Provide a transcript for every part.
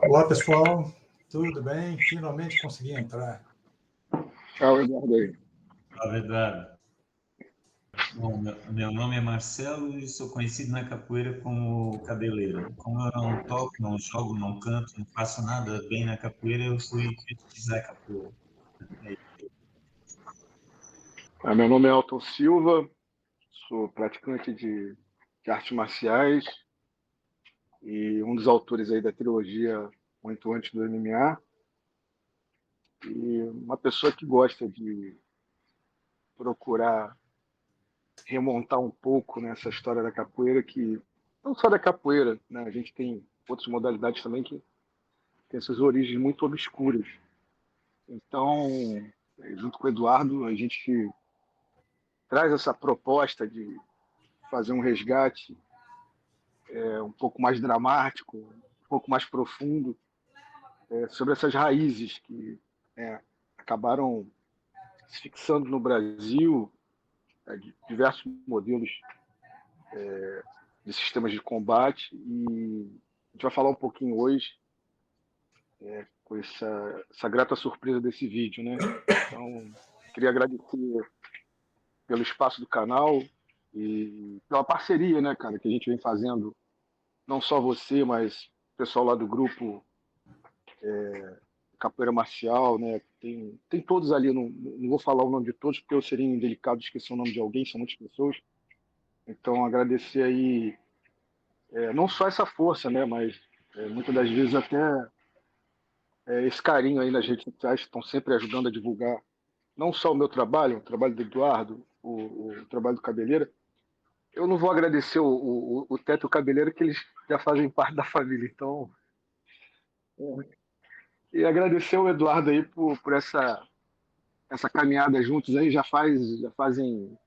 Olá, pessoal. Tudo bem? Finalmente consegui entrar. Tchau, Eduardo aí. Fala, Eduardo. Bom, meu nome é Marcelo e sou conhecido na capoeira como cabeleira. Como eu não toco, não jogo, não canto, não faço nada bem na capoeira, eu fui pesquisar capoeira. Meu nome é Elton Silva, sou praticante de artes marciais e um dos autores aí da trilogia Muito Antes do MMA, e uma pessoa que gosta de procurar remontar um pouco nessa história da capoeira, que não só da capoeira, né? A gente tem outras modalidades também que têm suas origens muito obscuras. Então, junto com o Eduardo, a gente traz essa proposta de fazer um resgate um pouco mais dramático, um pouco mais profundo, sobre essas raízes que acabaram se fixando no Brasil, de diversos modelos de sistemas de combate, e a gente vai falar um pouquinho hoje com essa grata surpresa desse vídeo, né? Então, queria agradecer pelo espaço do canal e pela parceria, né, cara, que a gente vem fazendo, não só você, mas o pessoal lá do grupo Capoeira Marcial, né? Tem todos ali, não vou falar o nome de todos, porque eu seria indelicado de esquecer o nome de alguém, são muitas pessoas. Então, agradecer aí, não só essa força, né? Mas muitas das vezes até esse carinho aí nas redes sociais, que estão sempre ajudando a divulgar não só o meu trabalho, o trabalho do Eduardo, o trabalho do Cabeleira. Eu não vou agradecer o Teto e o Cabeleira, que eles já fazem parte da família. Então, e agradecer o Eduardo aí por essa caminhada juntos aí, já fazem.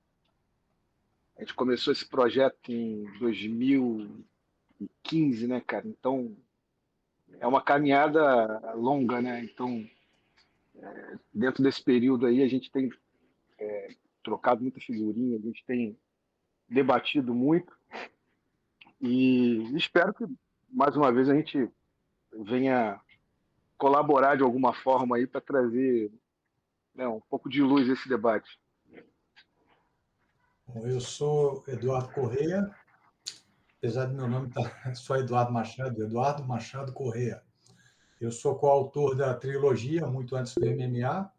A gente começou esse projeto em 2015, né, cara? Então, é uma caminhada longa, né? Então, dentro desse período aí, a gente tem trocado muita figurinha, a gente tem debatido muito e espero que, mais uma vez, a gente venha colaborar de alguma forma aí para trazer, né, um pouco de luz a esse debate. Bom, eu sou Eduardo Corrêa, apesar do meu nome estar só Eduardo Machado Corrêa. Eu sou coautor da trilogia Muito Antes do MMA.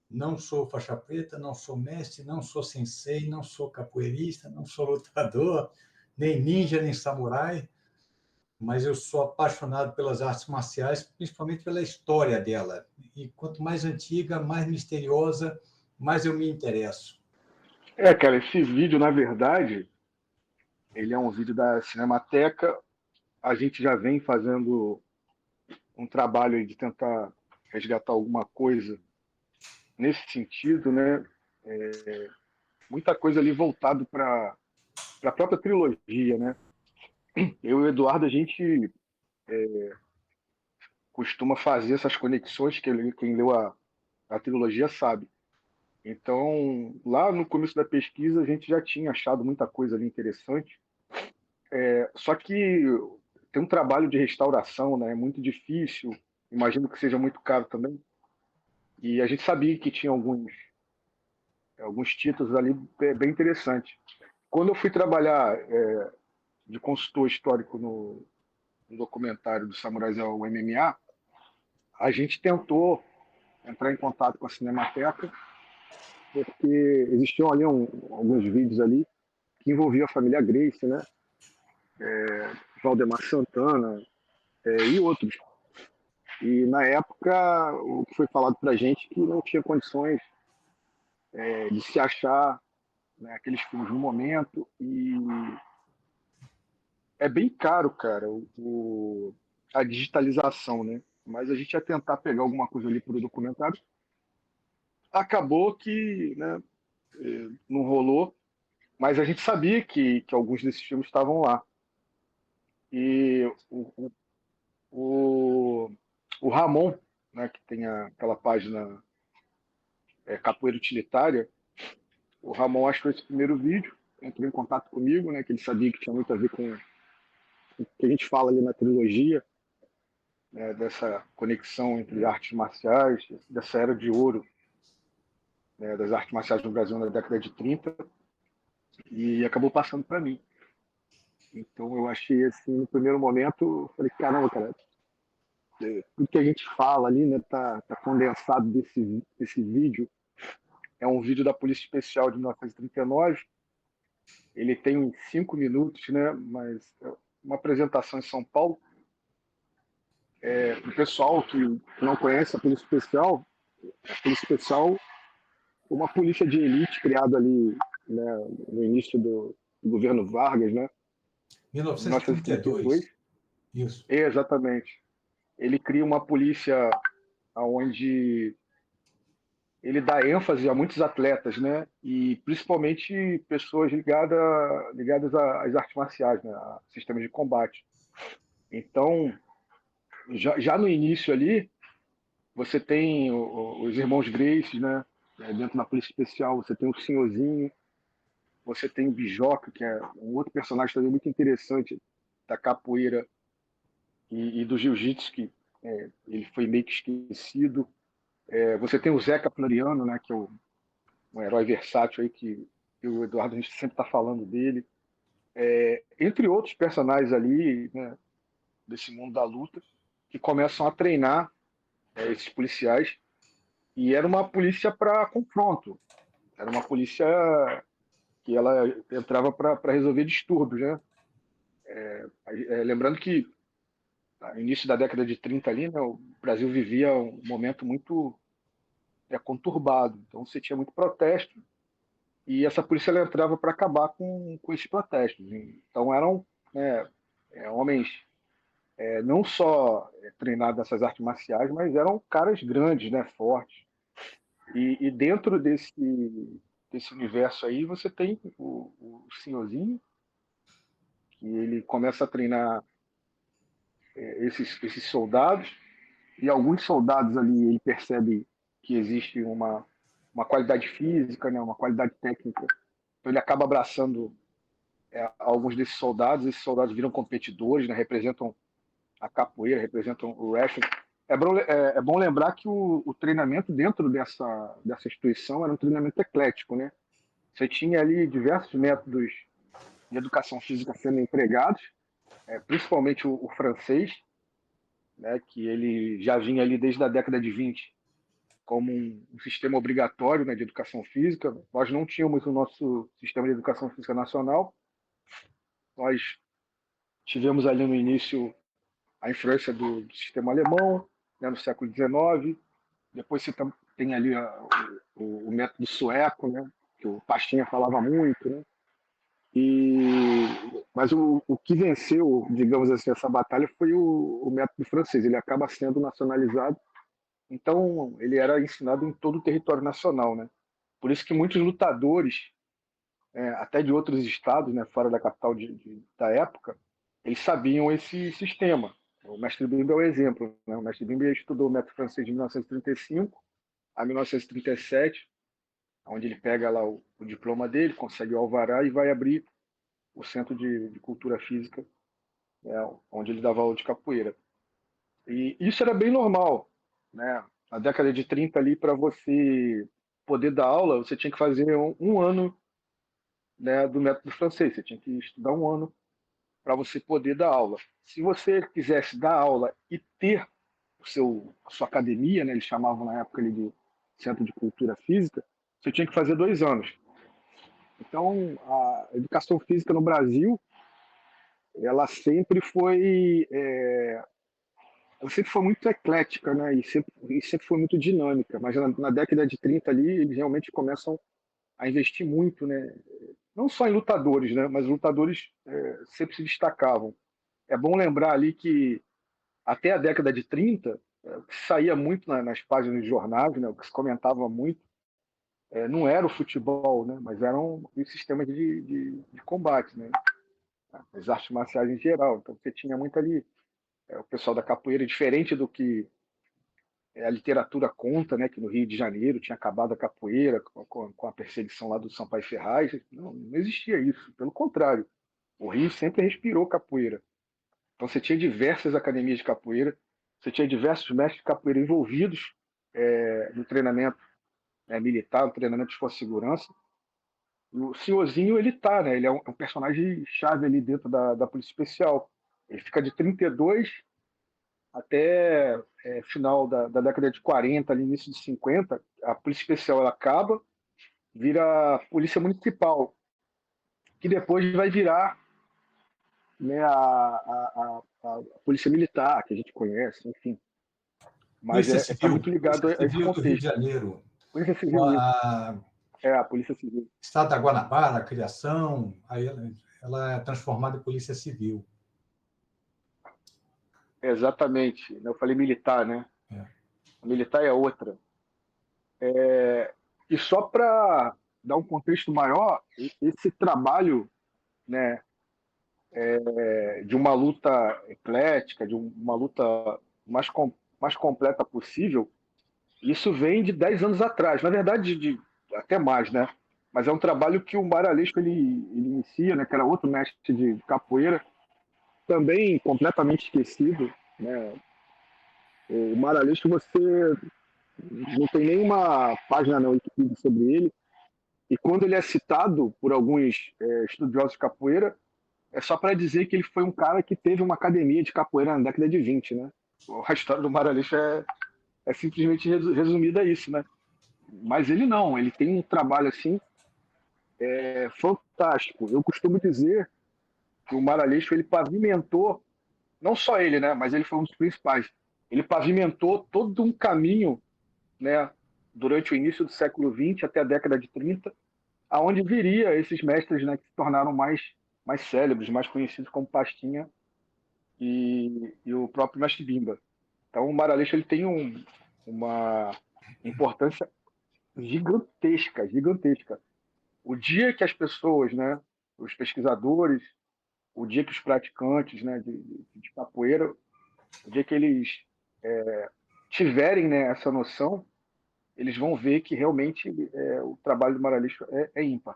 Não sou faixa preta, não sou mestre, não sou sensei, não sou capoeirista, não sou lutador, nem ninja, nem samurai, mas eu sou apaixonado pelas artes marciais, principalmente pela história dela. E quanto mais antiga, mais misteriosa, mais eu me interesso. Cara, esse vídeo, na verdade, ele é um vídeo da Cinemateca. A gente já vem fazendo um trabalho aí de tentar resgatar alguma coisa nesse sentido, né? Muita coisa ali voltado para a própria trilogia, né? Eu e o Eduardo, a gente costuma fazer essas conexões, quem leu a trilogia sabe. Então, lá no começo da pesquisa, a gente já tinha achado muita coisa ali interessante. Só que tem um trabalho de restauração, né? É muito difícil, imagino que seja muito caro também. E a gente sabia que tinha alguns títulos ali bem interessantes. Quando eu fui trabalhar de consultor histórico no documentário do Samurai ao MMA, a gente tentou entrar em contato com a Cinemateca, porque existiam ali alguns vídeos ali que envolviam a família Grace, né? Valdemar Santana e outros. E na época, o que foi falado para a gente é que não tinha condições de se achar, né, aqueles filmes no momento. E é bem caro, cara, a digitalização, né? Mas a gente ia tentar pegar alguma coisa ali por documentário. Acabou que, né, não rolou, mas a gente sabia que alguns desses filmes estavam lá. E o, o Ramon, né, que tem aquela página Capoeira Utilitária, o Ramon achou esse primeiro vídeo, entrou em contato comigo, né, que ele sabia que tinha muito a ver com o que a gente fala ali na trilogia. né, dessa conexão entre artes marciais, dessa era de ouro, né, das artes marciais no Brasil na década de 30, e acabou passando para mim. Então eu achei assim, no primeiro momento, eu falei, caramba, cara, tudo que a gente fala ali, né, tá condensado desse vídeo. É um vídeo da Polícia Especial de 1939. Ele tem uns 5 minutos, né, mas é uma apresentação em São Paulo. Para o pessoal que não conhece a Polícia Especial é uma polícia de elite criada ali, né, no início do governo Vargas, né, em 1932. 1932. Isso. Exatamente. Ele cria uma polícia onde ele dá ênfase a muitos atletas, né? E principalmente pessoas ligadas às artes marciais, né? A sistemas de combate. Então, já no início ali, você tem os irmãos Gracie, né? Dentro da Polícia Especial, você tem o Senhorzinho, você tem o Bijoca, que é um outro personagem também muito interessante da capoeira e do jiu-jitsu, que ele foi meio que esquecido. Você tem o Zeca Floriano, né? Que é um herói versátil aí que o Eduardo a gente sempre está falando dele. Entre outros personagens ali, né, desse mundo da luta, que começam a treinar esses policiais. E era uma polícia para confronto. Era uma polícia que ela entrava para resolver distúrbios, né? Lembrando que no início da década de 30 ali, né, o Brasil vivia um momento muito conturbado. Então você tinha muito protesto e essa polícia ela entrava para acabar com esses protestos. Então eram, né, homens não só treinados nessas artes marciais, mas eram caras grandes, né, fortes. E dentro desse universo aí você tem o senhorzinho, que ele começa a treinar esses soldados, e alguns soldados ali ele percebe que existe uma qualidade física, né, uma qualidade técnica. Então ele acaba abraçando alguns desses soldados. Esses soldados viram competidores, né, representam a capoeira, representam o wrestling. É bom lembrar que o treinamento dentro dessa instituição era um treinamento eclético, né? Você tinha ali diversos métodos de educação física sendo empregados, principalmente o francês, né, que ele já vinha ali desde a década de 20 como um sistema obrigatório, né, de educação física. Nós não tínhamos o nosso sistema de educação física nacional. Nós tivemos ali no início a influência do sistema alemão, né, no século XIX. Depois você tem ali o método sueco, né, que o Pastinha falava muito, né? Mas o que venceu, digamos assim, essa batalha foi o método francês. Ele acaba sendo nacionalizado, então ele era ensinado em todo o território nacional, né? Por isso que muitos lutadores, até de outros estados, né, fora da capital da época, eles sabiam esse sistema. O mestre Bimba é o exemplo, né? O mestre Bimba estudou o método francês de 1935 a 1937, onde ele pega lá o diploma dele, consegue o alvará e vai abrir o Centro de Cultura Física, né, onde ele dava aula de capoeira. E isso era bem normal, né? Na década de 30 ali, para você poder dar aula, você tinha que fazer um ano, né, do método francês. Você tinha que estudar um ano para você poder dar aula. Se você quisesse dar aula e ter a sua academia, né, eles chamavam na época ali de Centro de Cultura Física, você tinha que fazer 2 anos. Então, a educação física no Brasil, ela sempre foi ela sempre foi muito eclética, né? E sempre foi muito dinâmica. Mas na década de 30 ali, eles realmente começam a investir muito, né? Não só em lutadores, né? Mas os lutadores sempre se destacavam. É bom lembrar ali que até a década de 30, o que saía muito nas páginas de jornais, né? O que se comentava muito, não era o futebol, né? Mas eram os sistemas de combate, né? As artes marciais em geral. Então você tinha muito ali o pessoal da capoeira, diferente do que a literatura conta, né, que no Rio de Janeiro tinha acabado a capoeira com a perseguição lá do Sampaio Ferraz. Não existia isso, pelo contrário. O Rio sempre respirou capoeira. Então você tinha diversas academias de capoeira, você tinha diversos mestres de capoeira envolvidos no treinamento militar, no treinamento de força e segurança. E o senhorzinho, ele tá, né? Ele é um personagem chave ali dentro da Polícia Especial. Ele fica de 32 até final da década de 40, ali, início de 50. A Polícia Especial ela acaba, vira Polícia Municipal, que depois vai virar, né, a Polícia Militar, que a gente conhece, enfim. Mas Polícia está Civil, muito ligado Polícia a esse Civil do Rio de contexto. Janeiro, Polícia Civil, isso. a A Polícia Civil. Estado da Guanabara, a criação, aí ela é transformada em Polícia Civil. Exatamente. Eu falei militar, né? É. A militar é outra. E só para dar um contexto maior, esse trabalho, né, de uma luta eclética, de uma luta mais completa possível, isso vem de 10 anos atrás. Na verdade, até mais, né? Mas é um trabalho que o Maralesco ele inicia, né, que era outro mestre de capoeira, também completamente esquecido, né? O Maralesco, você não tem nenhuma página na Wikipedia sobre ele, e quando ele é citado por alguns estudiosos de capoeira, é só para dizer que ele foi um cara que teve uma academia de capoeira na década de 20, né? A história do Maralesco é simplesmente resumida a isso, né? Mas ele não, ele tem um trabalho assim fantástico. Eu costumo dizer que o Maralesco ele pavimentou, não só ele, né? Mas ele foi um dos principais. Ele pavimentou todo um caminho, né? Durante o início do século XX até a década de 30, aonde viria esses mestres, né? Que se tornaram mais célebres, mais conhecidos como Pastinha e o próprio mestre Bimba. Então o Maralesco ele tem uma importância gigantesca, gigantesca. O dia que as pessoas, né, os pesquisadores, o dia que os praticantes, né, de capoeira, o dia que eles tiverem, né, essa noção, eles vão ver que realmente o trabalho do Maralesco é ímpar.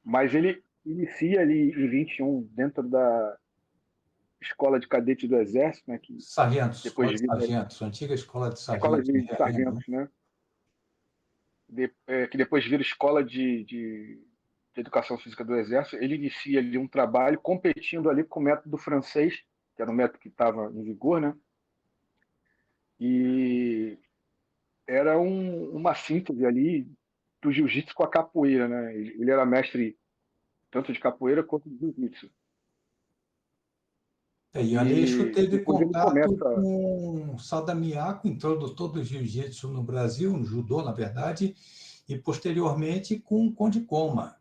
Mas ele inicia ali em 21, dentro da Escola de Cadete do Exército, né, que Sargentos, depois Escola de vira Sargentos, a antiga Escola de Escola Sargentos em de Realengo. Sargentos, né, que depois vira Escola de Educação Física do Exército. Ele inicia ali um trabalho competindo ali com o método francês, que era um método que estava em vigor, né, e era uma síntese ali do jiu-jitsu com a capoeira, né? Ele era mestre tanto de capoeira quanto de jiu-jitsu. E Aleixo E teve depois ele contato começa. com Sada Miyako, introdutor do jiu-jitsu no Brasil, no judô, na verdade, e posteriormente com o Conde Koma.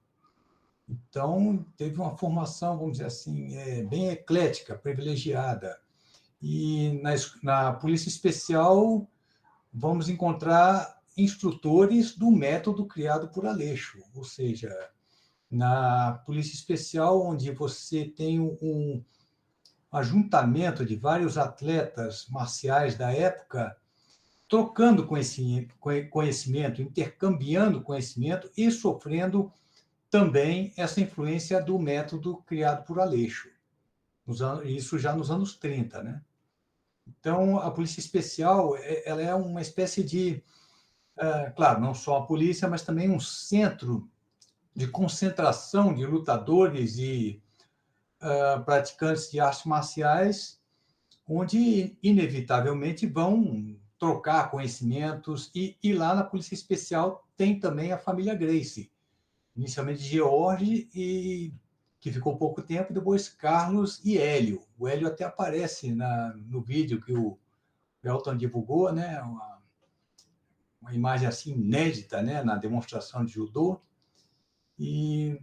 Então, teve uma formação, vamos dizer assim, bem eclética, privilegiada. E na Polícia Especial, vamos encontrar instrutores do método criado por Aleixo, ou seja, na Polícia Especial, onde você tem um ajuntamento de vários atletas marciais da época, trocando conhecimento, intercambiando conhecimento e sofrendo também essa influência do método criado por Aleixo, isso já nos anos 30, né? Então, a Polícia Especial ela é uma espécie de, claro, não só a polícia, mas também um centro de concentração de lutadores e praticantes de artes marciais, onde, inevitavelmente, vão trocar conhecimentos. E lá na Polícia Especial tem também a família Gracie, inicialmente George, e que ficou pouco tempo, depois Carlos e Hélio. O Hélio até aparece no vídeo que o Elton divulgou, né? Uma imagem assim inédita, né? Na demonstração de judô. E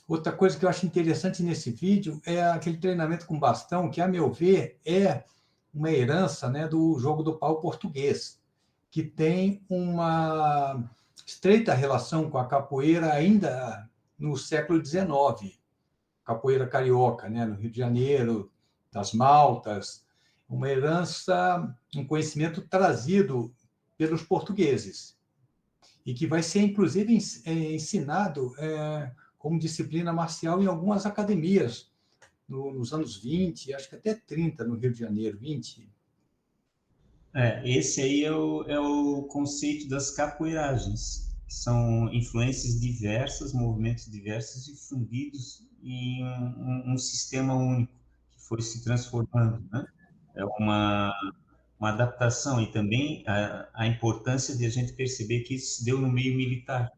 outra coisa que eu acho interessante nesse vídeo é aquele treinamento com bastão, que, a meu ver, é uma herança, né, do jogo do pau português, que tem uma estreita relação com a capoeira ainda no século XIX, capoeira carioca, né, no Rio de Janeiro, das Maltas, uma herança, um conhecimento trazido pelos portugueses, e que vai ser, inclusive, ensinado como disciplina marcial em algumas academias nos anos 20, acho que até 30, no Rio de Janeiro, 20, Esse aí é o conceito das capoeiragens. São influências diversas, movimentos diversos e fundidos em um sistema único que foi se transformando, né? É uma adaptação e também a importância de a gente perceber que isso se deu no meio militar.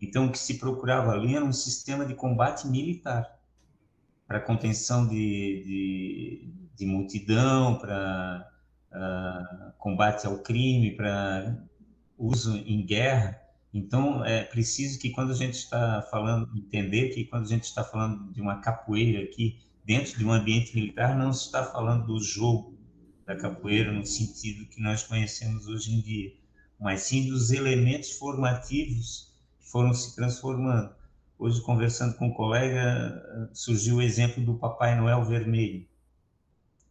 Então, o que se procurava ali era um sistema de combate militar para contenção de multidão, para combate ao crime, para uso em guerra. Então, é preciso que quando a gente está falando, entender que quando a gente está falando de uma capoeira aqui, dentro de um ambiente militar, não se está falando do jogo da capoeira no sentido que nós conhecemos hoje em dia, mas sim dos elementos formativos que foram se transformando. Hoje, conversando com um colega, surgiu o exemplo do Papai Noel Vermelho,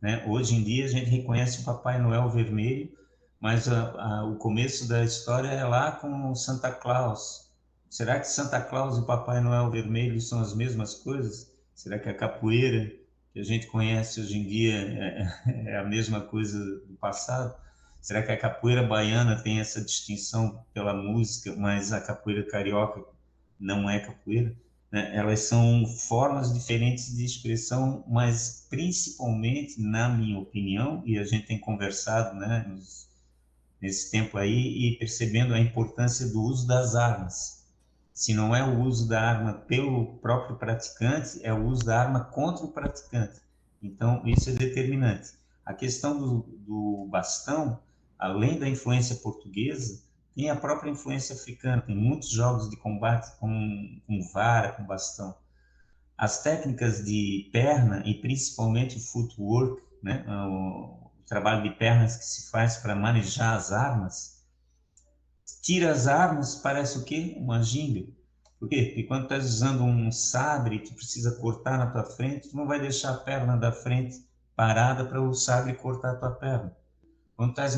né? Hoje em dia a gente reconhece o Papai Noel Vermelho, mas o começo da história é lá com o Santa Claus. Será que Santa Claus e Papai Noel Vermelho são as mesmas coisas? Será que a capoeira que a gente conhece hoje em dia é a mesma coisa do passado? Será que a capoeira baiana tem essa distinção pela música, mas a capoeira carioca não é capoeira? Né? Elas são formas diferentes de expressão, mas principalmente, na minha opinião, e a gente tem conversado, né, nesse tempo aí, e percebendo a importância do uso das armas. Se não é o uso da arma pelo próprio praticante, é o uso da arma contra o praticante. Então, isso é determinante. A questão do bastão, além da influência portuguesa, tem a própria influência africana. Tem muitos jogos de combate com vara, com bastão. As técnicas de perna e principalmente o footwork, né, o trabalho de pernas que se faz para manejar as armas, tira as armas, parece o quê? Uma ginga. Por quê? Porque quando tu estás usando um sabre, tu precisa cortar na tua frente, tu não vai deixar a perna da frente parada para o sabre cortar a tua perna. Quando estás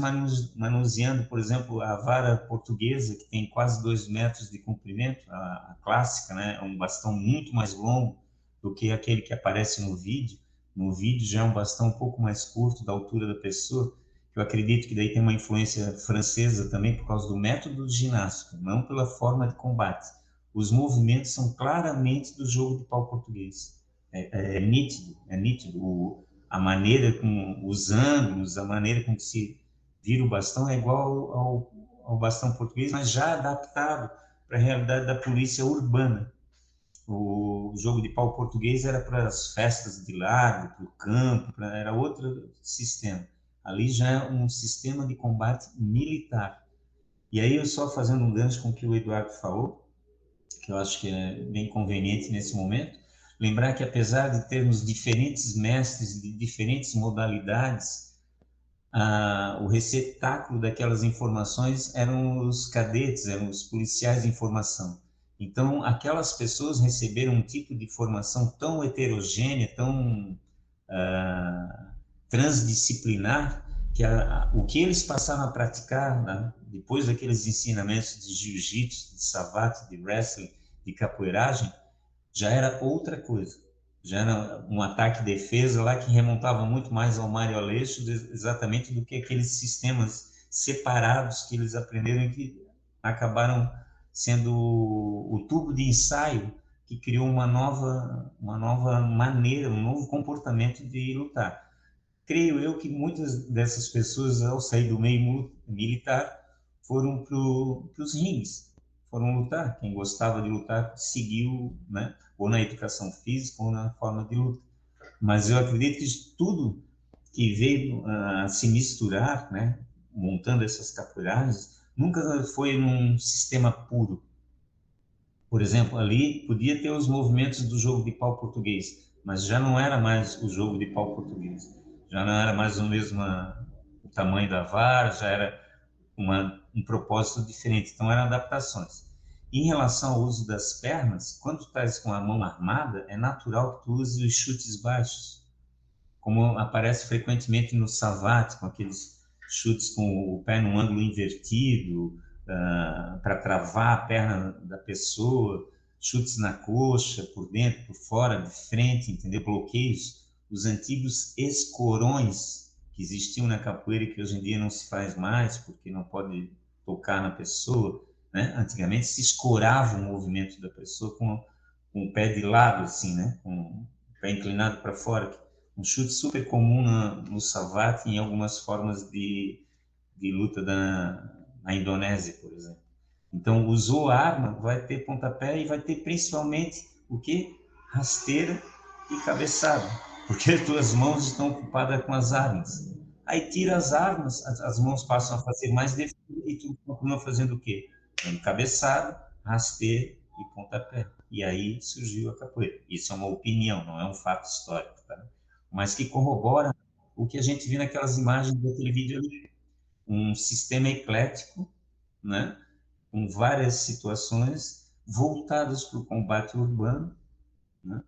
manuseando, por exemplo, a vara portuguesa, que tem quase 2 metros de comprimento, a clássica, né? É um bastão muito mais longo do que aquele que aparece no vídeo. No vídeo já é um bastão um pouco mais curto, da altura da pessoa. Eu acredito que daí tem uma influência francesa também por causa do método de ginástica, não pela forma de combate. Os movimentos são claramente do jogo de pau português. É nítido, é nítido. A maneira como os ângulos, a maneira como se vira o bastão é igual ao bastão português, mas já adaptado para a realidade da polícia urbana. O jogo de pau português era para as festas de largo, para o campo, era outro sistema. Ali já é um sistema de combate militar. E aí eu só fazendo um gancho com o que o Eduardo falou, que eu acho que é bem conveniente nesse momento, lembrar que apesar de termos diferentes mestres de diferentes modalidades, o receptáculo daquelas informações eram os cadetes, eram os policiais de informação. Então, aquelas pessoas receberam um tipo de formação tão heterogênea, tão transdisciplinar, que o que eles passaram a praticar, né, depois daqueles ensinamentos de jiu-jitsu, de savate, de wrestling, de capoeiragem, já era outra coisa. Já era um ataque e defesa lá que remontava muito mais ao Mário Aleixo, exatamente do que aqueles sistemas separados que eles aprenderam e que acabaram sendo o tubo de ensaio que criou uma nova maneira, um novo comportamento de lutar. Creio eu que muitas dessas pessoas, ao sair do meio militar, foram para os rings, foram lutar. Quem gostava de lutar seguiu, né? Ou na educação física ou na forma de luta. Mas eu acredito que tudo que veio a se misturar, né? Montando essas capoeiragens, nunca foi num sistema puro. Por exemplo, ali podia ter os movimentos do jogo de pau português, mas já não era mais o jogo de pau português. Já não era mais o tamanho da vara, já era um propósito diferente. Então, eram adaptações. Em relação ao uso das pernas, quando tu estás com a mão armada, é natural que tu use os chutes baixos, como aparece frequentemente no savate, com aqueles chutes com o pé num ângulo invertido, para travar a perna da pessoa, chutes na coxa, por dentro, por fora, de frente, entendeu? Bloqueios. Os antigos escorões, que existiam na capoeira e que hoje em dia não se faz mais, porque não pode tocar na pessoa, né? Antigamente se escorava o movimento da pessoa com o pé de lado, assim, né? Com o pé inclinado para fora. Um chute super comum no savate e em algumas formas de luta na Indonésia, por exemplo. Então, usou a arma, vai ter pontapé e vai ter principalmente o quê? Rasteira e cabeçada, porque as tuas mãos estão ocupadas com as armas. Aí tira as armas, as mãos passam a fazer mais defesa e tu continua fazendo o quê? Dando cabeçada, rasteira e pontapé. E aí surgiu a capoeira. Isso é uma opinião, não é um fato histórico, tá? Mas que corrobora o que a gente viu naquelas imagens daquele vídeo ali. Um sistema eclético, né? Com várias situações voltadas para o combate urbano, né?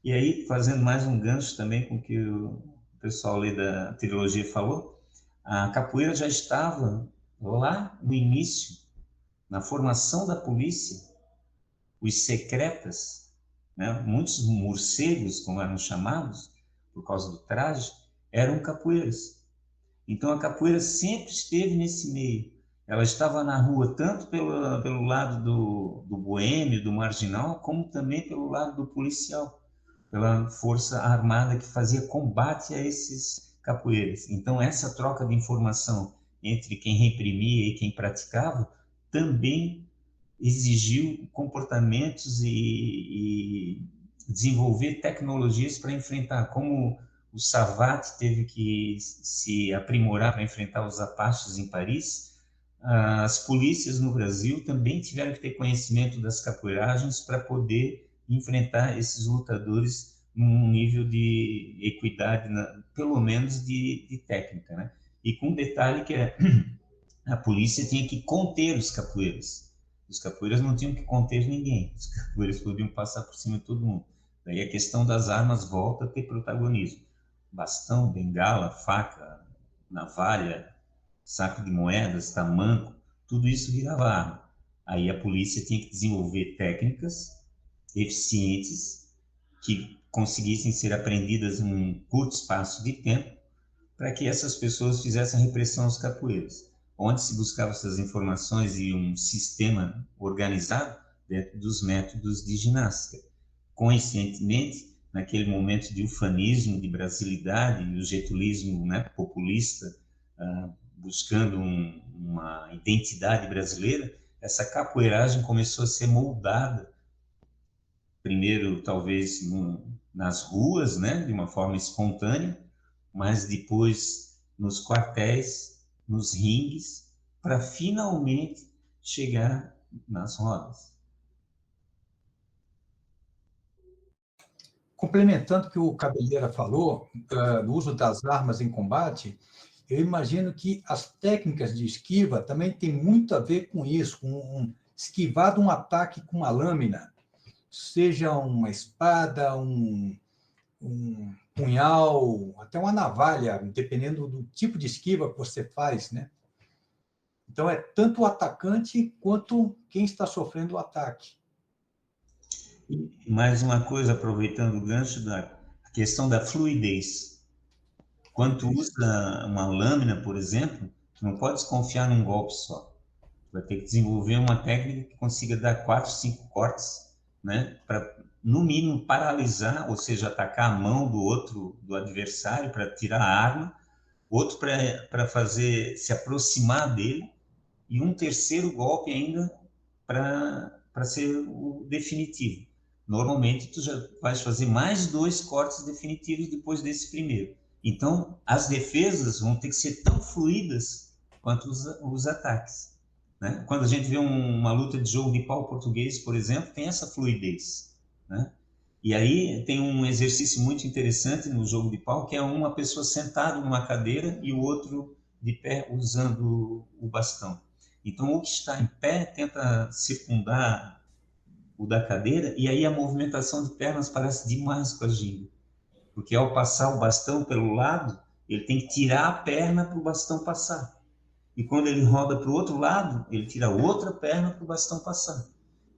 E aí, fazendo mais um gancho também com o que o pessoal ali da trilogia falou, a capoeira já estava lá no início, na formação da polícia, os secretas, né? Muitos morcegos, como eram chamados, por causa do traje, eram capoeiras. Então, a capoeira sempre esteve nesse meio. Ela estava na rua tanto pelo lado do boêmio, do marginal, como também pelo lado do policial, pela força armada que fazia combate a esses capoeiras. Então, essa troca de informação entre quem reprimia e quem praticava também exigiu comportamentos e desenvolver tecnologias para enfrentar, como o Savate teve que se aprimorar para enfrentar os Apaches em Paris. As polícias no Brasil também tiveram que ter conhecimento das capoeiragens para poder enfrentar esses lutadores num nível de equidade, pelo menos de técnica, né? E com um detalhe que é a polícia tinha que conter os capoeiras. Os capoeiras não tinham que conter ninguém. Os capoeiras podiam passar por cima de todo mundo. Daí a questão das armas volta a ter protagonismo. Bastão, bengala, faca, navalha, saco de moedas, tamanco, tudo isso virava arma. Aí a polícia tinha que desenvolver técnicas eficientes que conseguissem ser aprendidas em um curto espaço de tempo para que essas pessoas fizessem repressão aos capoeiras. Onde se buscava essas informações e um sistema organizado dentro dos métodos de ginástica. Coincidentemente, naquele momento de ufanismo, de brasilidade, e o getulismo, né, populista, buscando uma identidade brasileira, essa capoeiragem começou a ser moldada, primeiro talvez nas ruas, né, de uma forma espontânea, mas depois nos quartéis, nos ringues, para finalmente chegar nas rodas. Complementando o que o Cabeleira falou, do uso das armas em combate, eu imagino que as técnicas de esquiva também têm muito a ver com isso, com esquivar de um ataque com uma lâmina, seja uma espada, um punhal, até uma navalha, dependendo do tipo de esquiva que você faz, né? Então, é tanto o atacante quanto quem está sofrendo o ataque. E mais uma coisa, aproveitando o gancho da questão da fluidez. Quando tu usa uma lâmina, por exemplo, tu não pode confiar num golpe só. Tu vai ter que desenvolver uma técnica que consiga dar 4, 5 cortes, né? Para, no mínimo, paralisar, ou seja, atacar a mão do outro, do adversário, para tirar a arma, outro para fazer se aproximar dele, e um terceiro golpe ainda para ser o definitivo. Normalmente, tu já vais fazer mais 2 cortes definitivos depois desse primeiro. Então, as defesas vão ter que ser tão fluídas quanto os ataques, né? Quando a gente vê uma luta de jogo de pau português, por exemplo, tem essa fluidez, né? E aí tem um exercício muito interessante no jogo de pau, que é uma pessoa sentada numa cadeira e o outro de pé usando o bastão. Então, o que está em pé tenta circundar o da cadeira, e aí a movimentação de pernas parece demais com a ginga. Porque ao passar o bastão pelo lado, ele tem que tirar a perna para o bastão passar. E quando ele roda para o outro lado, ele tira outra perna para o bastão passar.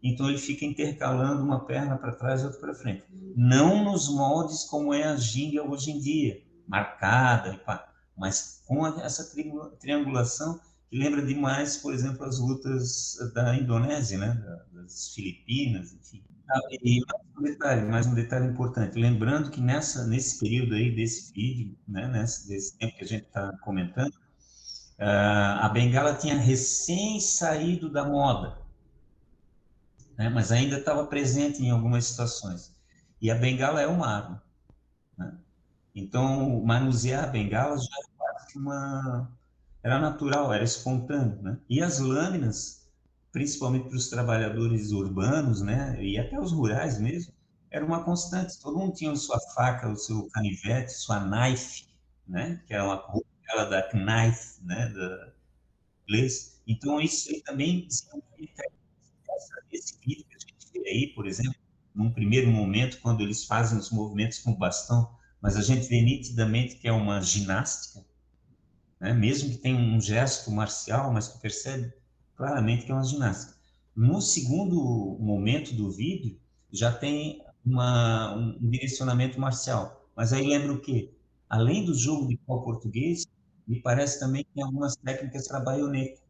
Então ele fica intercalando uma perna para trás e outra para frente. Não nos moldes como é a ginga hoje em dia, marcada, mas com essa triangulação que lembra demais, por exemplo, as lutas da Indonésia, né, das Filipinas, enfim. E mais um detalhe importante, lembrando que nesse período aí desse vídeo, né, desse tempo que a gente está comentando, a bengala tinha recém saído da moda, né, mas ainda estava presente em algumas situações. E a bengala é uma arma, né? Então, manusear a bengala já era quase era natural, era espontâneo, né? E as lâminas, principalmente para os trabalhadores urbanos, né, e até os rurais mesmo, era uma constante. Todo mundo tinha sua faca, o seu canivete, sua knife, né, que é uma aquela da knife, né, da inglês. Então isso aí também significa esse vídeo que a gente vê aí, por exemplo, num primeiro momento quando eles fazem os movimentos com o bastão, mas a gente vê nitidamente que é uma ginástica, né? Mesmo que tenha um gesto marcial, mas tu percebe claramente que é uma ginástica. No segundo momento do vídeo, já tem um direcionamento marcial. Mas aí lembra o quê? Além do jogo de pau português, me parece também que tem algumas técnicas para baioneta,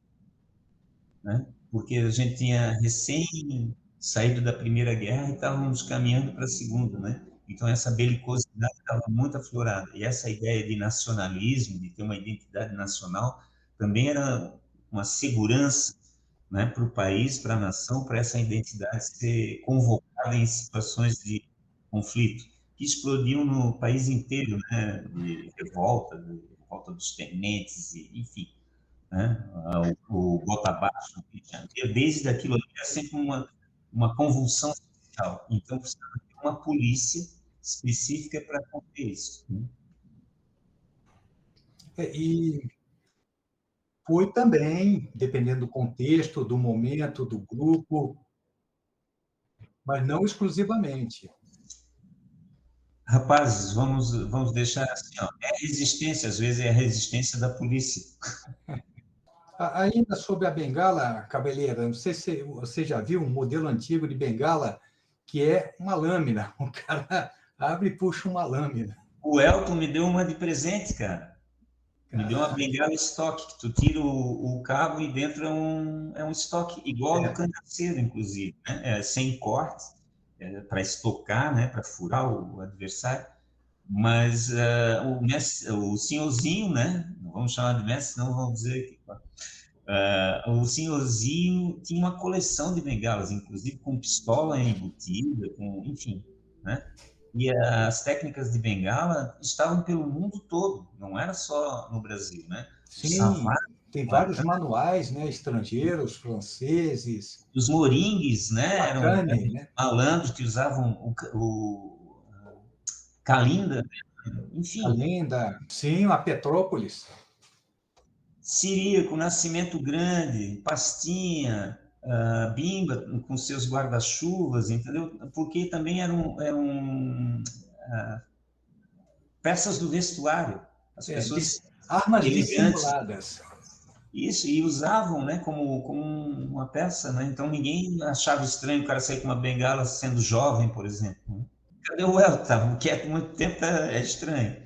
né? Porque a gente tinha recém saído da Primeira Guerra e estávamos caminhando para a Segunda, né? Então essa belicosidade estava muito aflorada. E essa ideia de nacionalismo, de ter uma identidade nacional, também era uma segurança, né, para o país, para a nação, para essa identidade ser convocada em situações de conflito, que explodiam no país inteiro, né, de revolta dos tenentes, enfim, né? O bota abaixo no Rio de Janeiro, desde aquilo ali é sempre uma convulsão social. Então, precisava ter uma polícia específica para conter isso, né? E foi também, dependendo do contexto, do momento, do grupo, mas não exclusivamente. Rapazes, vamos deixar assim, ó, é resistência, às vezes é a resistência da polícia. Ainda sobre a bengala, Cabeleira, não sei se você já viu um modelo antigo de bengala que é uma lâmina. O cara abre e puxa uma lâmina. O Elton me deu uma de presente, cara. Me deu uma Caraca. bengala estoque, que tu tira o cabo e dentro é um estoque, igual do cangaceiro, inclusive, né? Sem corte, para estocar, né? Para furar o adversário. Mas o senhorzinho, né? Não vamos chamar de mestre, senão vamos dizer que o senhorzinho tinha uma coleção de bengalas, inclusive com pistola embutida, enfim, né? E as técnicas de bengala estavam pelo mundo todo, não era só no Brasil, né? O Sim, Savate, tem vários manuais, né, estrangeiros, franceses, os moringues, né? Eram bacana, né? malandros que usavam o calinda, enfim. Além sim, a Petrópolis. Ciríaco, Nascimento Grande, Pastinha, Bimba com seus guarda-chuvas, entendeu? Porque também eram peças do vestuário. As pessoas Armas elegantes, dissimuladas. isso, e usavam, né, como uma peça, né? Então ninguém achava estranho o cara sair com uma bengala sendo jovem, por exemplo, né? Cadê o Elton? Estava quieto muito tempo, é estranho.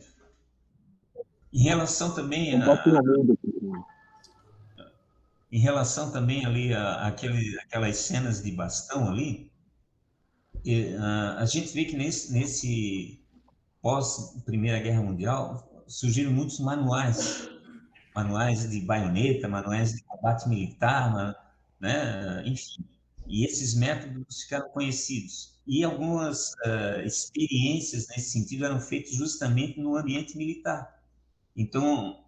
Em relação também em relação também ali aquelas cenas de bastão ali, a gente vê que nesse pós Primeira Guerra Mundial surgiram muitos manuais de baioneta, manuais de combate militar, né? Enfim, e esses métodos ficaram conhecidos. E algumas experiências nesse sentido eram feitas justamente no ambiente militar. Então,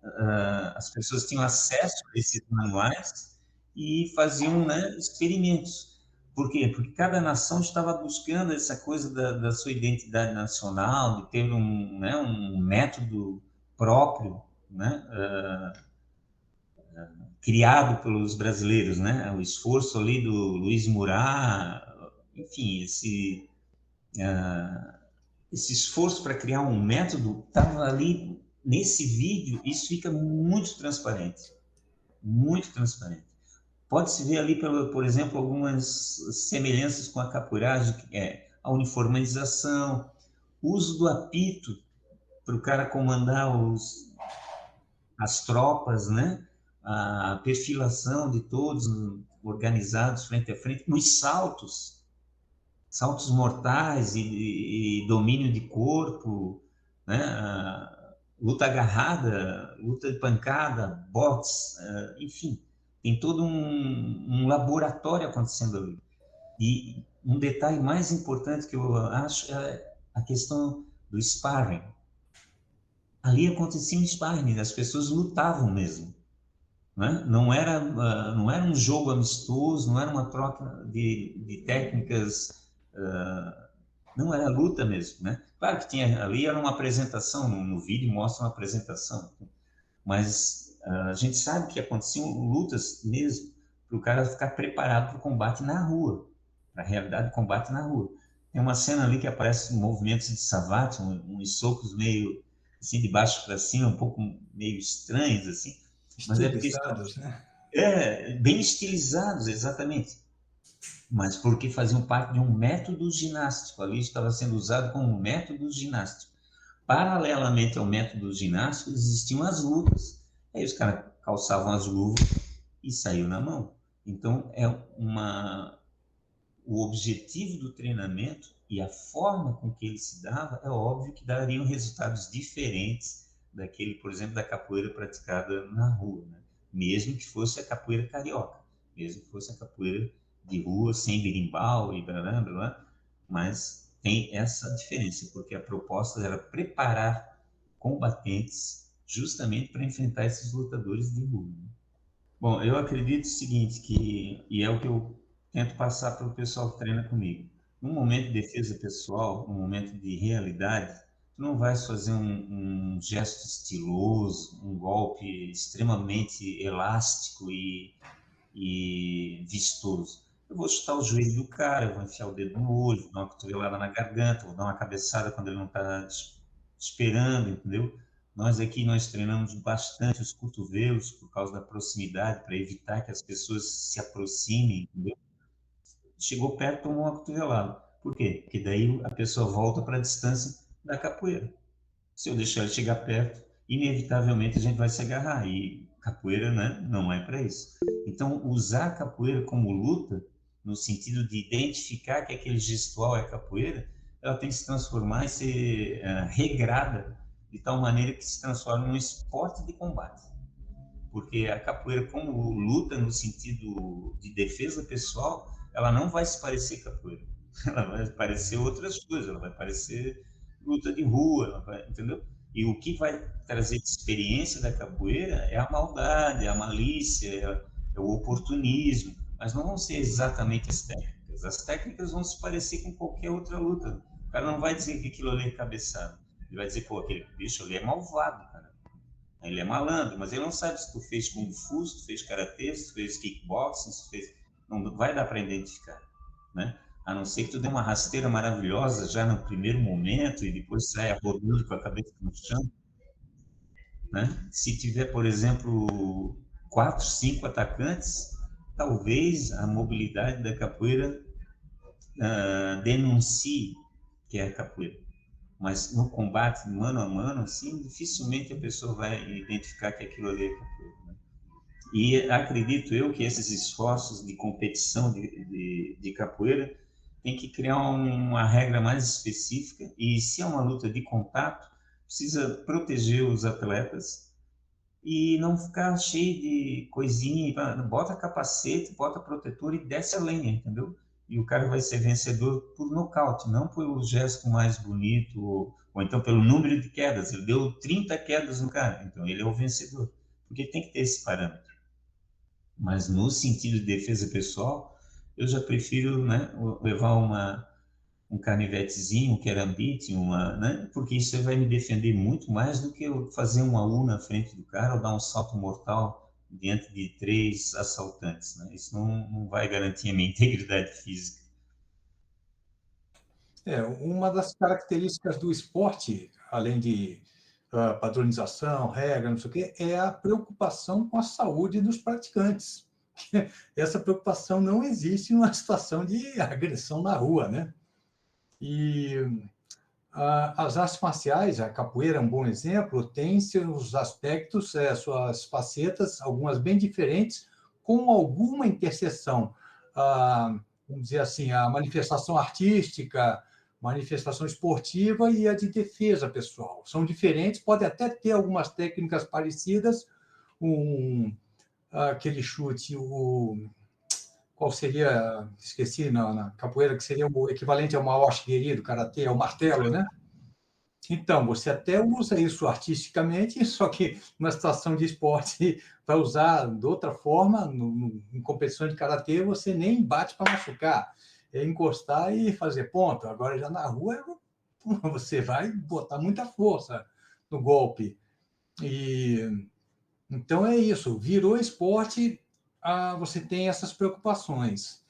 as pessoas tinham acesso a esses manuais e faziam, né, experimentos. Por quê? Porque cada nação estava buscando essa coisa da sua identidade nacional, de ter né, um método próprio, né, criado pelos brasileiros, né? O esforço ali do Luiz Murat, enfim, esse esforço para criar um método estava ali nesse vídeo. Isso fica muito transparente, muito transparente. Pode-se ver ali, por exemplo, algumas semelhanças com a capoeiragem, que é a uniformização, o uso do apito para o cara comandar as tropas, né? A perfilação de todos organizados frente a frente, nos saltos mortais e domínio de corpo, né? Luta agarrada, luta de pancada, boxe, enfim, tem todo um laboratório acontecendo ali. E um detalhe mais importante que eu acho é a questão do sparring. Ali acontecia um sparring, as pessoas lutavam mesmo. Né? Não era um jogo amistoso, não era uma troca de técnicas, não era luta mesmo, né? Claro que tinha ali era uma apresentação, no vídeo mostra uma apresentação, mas a gente sabe que aconteciam lutas mesmo para o cara ficar preparado para o combate na rua, para a realidade do combate na rua. Tem uma cena ali que aparece movimentos de savate, uns socos meio assim de baixo para cima, um pouco meio estranhos assim, mas é porque Estilizados, né? bem estilizados, exatamente. Mas porque faziam parte de um método ginástico. Ali estava sendo usado como um método ginástico. Paralelamente ao método ginástico, existiam as lutas. Aí os caras calçavam as luvas e saiu na mão. Então, o objetivo do treinamento e a forma com que ele se dava, é óbvio que dariam resultados diferentes daquele, por exemplo, da capoeira praticada na rua, né? Mesmo que fosse a capoeira carioca, mesmo que fosse a capoeira de rua, sem berimbau e blá, blá, blá, mas tem essa diferença, porque a proposta era preparar combatentes justamente para enfrentar esses lutadores de rua, né? Bom, eu acredito o seguinte, e é o que eu tento passar para o pessoal que treina comigo. Num momento de defesa pessoal, num momento de realidade, tu não vais fazer um gesto estiloso, um golpe extremamente elástico e vistoso. Eu vou chutar o joelho do cara, eu vou enfiar o dedo no olho, vou dar uma cotovelada na garganta, vou dar uma cabeçada quando ele não está esperando, entendeu? Nós treinamos bastante os cotovelos por causa da proximidade, para evitar que as pessoas se aproximem, entendeu? Chegou perto, tomou uma cotovelada. Por quê? Porque daí a pessoa volta para a distância da capoeira. Se eu deixar ele chegar perto, inevitavelmente a gente vai se agarrar. E capoeira, né, não é para isso. Então, usar a capoeira como luta, no sentido de identificar que aquele gestual é capoeira, ela tem que se transformar e ser regrada de tal maneira que se transforme num esporte de combate. Porque a capoeira, como luta no sentido de defesa pessoal, ela não vai se parecer capoeira. Ela vai parecer outras coisas, ela vai parecer luta de rua, entendeu? E o que vai trazer de experiência da capoeira é a maldade, é a malícia, é o oportunismo, mas não vão ser exatamente as técnicas. As técnicas vão se parecer com qualquer outra luta. O cara não vai dizer que aquilo ali é cabeçada. Ele vai dizer, pô, aquele bicho ali é malvado, cara. Ele é malandro, mas ele não sabe se tu fez Kung Fu, se tu fez Karatê, se tu fez Kickboxing, se tu fez... Não vai dar para identificar, né? A não ser que tu dê uma rasteira maravilhosa já no primeiro momento e depois saia rodando com a cabeça no chão, né? Se tiver, por exemplo, 4, 5 atacantes, talvez a mobilidade da capoeira denuncie que é a capoeira. Mas no combate mano a mano, assim, dificilmente a pessoa vai identificar que aquilo ali é capoeira, né? E acredito eu que esses esforços de competição de capoeira tem que criar uma regra mais específica, e se é uma luta de contato, precisa proteger os atletas e não ficar cheio de coisinha, bota capacete, bota protetor e desce a lenha, entendeu? E o cara vai ser vencedor por nocaute, não pelo gesto mais bonito, ou então pelo número de quedas. Ele deu 30 quedas no cara, então ele é o vencedor. Porque tem que ter esse parâmetro. Mas no sentido de defesa pessoal, eu já prefiro, né, levar um canivetezinho, um kerambite, né, porque isso vai me defender muito mais do que eu fazer uma U na frente do cara ou dar um salto mortal diante de 3 assaltantes, né? Isso não vai garantir a minha integridade física. Uma das características do esporte, além de padronização, regra, não sei o quê, é a preocupação com a saúde dos praticantes. Essa preocupação não existe numa situação de agressão na rua, né? E As artes marciais, a capoeira é um bom exemplo, tem seus aspectos, suas facetas, algumas bem diferentes, com alguma interseção. Vamos dizer assim, a manifestação artística, manifestação esportiva e a de defesa pessoal. São diferentes, pode até ter algumas técnicas parecidas, aquele chute, qual seria, esqueci, na capoeira, que seria o equivalente ao Maoshi do karatê, ao martelo, né? Então, você até usa isso artisticamente, só que numa situação de esporte, vai usar de outra forma, em competição de karatê, você nem bate para machucar, é encostar e fazer ponto. Agora, já na rua, você vai botar muita força no golpe. Então, é isso, virou esporte, você tem essas preocupações.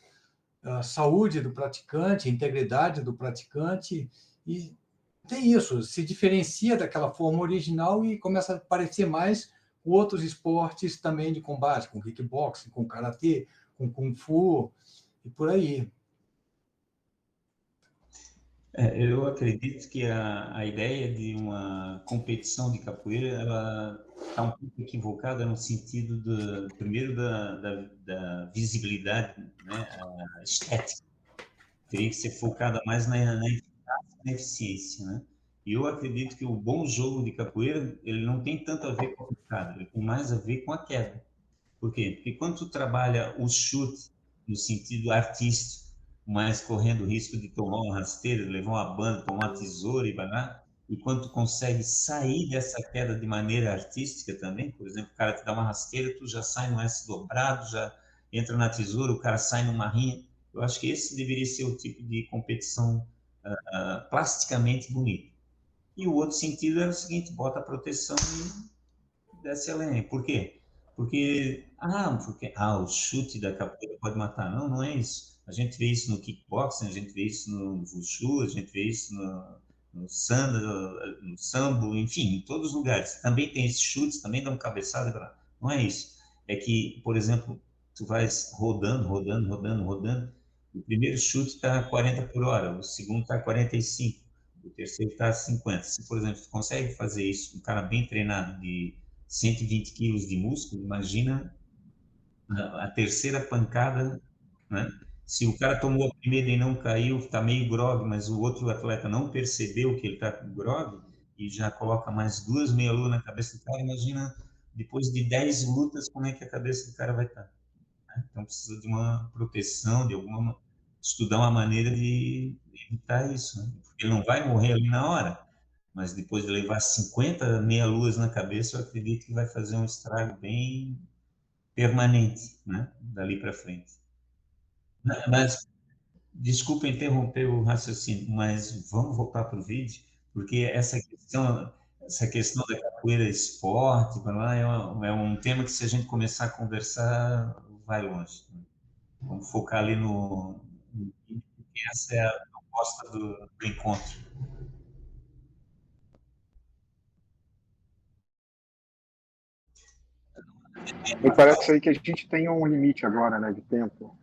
A saúde do praticante, a integridade do praticante, e tem isso, se diferencia daquela forma original e começa a parecer mais com outros esportes também de combate, com kickboxing, com karatê, com kung fu e por aí. Eu acredito que a ideia de uma competição de capoeira ela está um pouco equivocada no sentido primeiro da visibilidade, né, a estética. Teria que ser focada mais na eficiência, né? E eu acredito que o bom jogo de capoeira ele não tem tanto a ver com a pancada, ele tem mais a ver com a queda. Por quê? Porque quando tu trabalha o chute no sentido artístico, mas correndo o risco de tomar uma rasteira, de levar uma banda, tomar uma tesoura e banar, e quando tu consegue sair dessa queda de maneira artística também, por exemplo, o cara te dá uma rasteira, tu já sai no S dobrado, já entra na tesoura, o cara sai numa rinha. Eu acho que esse deveria ser o tipo de competição plasticamente bonito. E o outro sentido é o seguinte, bota a proteção e desce a lenha. Por quê? Porque o chute da capoeira pode matar. Não, não é isso. A gente vê isso no kickboxing, a gente vê isso no wushu, a gente vê isso no sanda, no sambo, enfim, em todos os lugares. Também tem esses chutes, também dão cabeçada. Não é isso. É que, por exemplo, tu vais rodando, rodando, rodando, rodando. O primeiro chute está a 40 por hora, o segundo está a 45, o terceiro está a 50. Se, por exemplo, tu consegue fazer isso, um cara bem treinado de 120 quilos de músculo, imagina a terceira pancada, né? Se o cara tomou a primeira e não caiu, está meio grogue, mas o outro atleta não percebeu que ele está com grogue e já coloca mais duas meia-lua na cabeça do cara, imagina depois de 10 lutas como é que a cabeça do cara vai estar. Né? Então precisa de uma proteção, estudar uma maneira de evitar isso, né? Porque ele não vai morrer ali na hora, mas depois de levar 50 meia-luas na cabeça, eu acredito que vai fazer um estrago bem permanente, né? Dali para frente. Mas, desculpa interromper o raciocínio, mas vamos voltar para o vídeo, porque essa questão da capoeira esporte, é um tema que se a gente começar a conversar, vai longe. Vamos focar ali no vídeo, porque essa é a proposta do encontro. Me parece aí que a gente tem um limite agora, né, de tempo.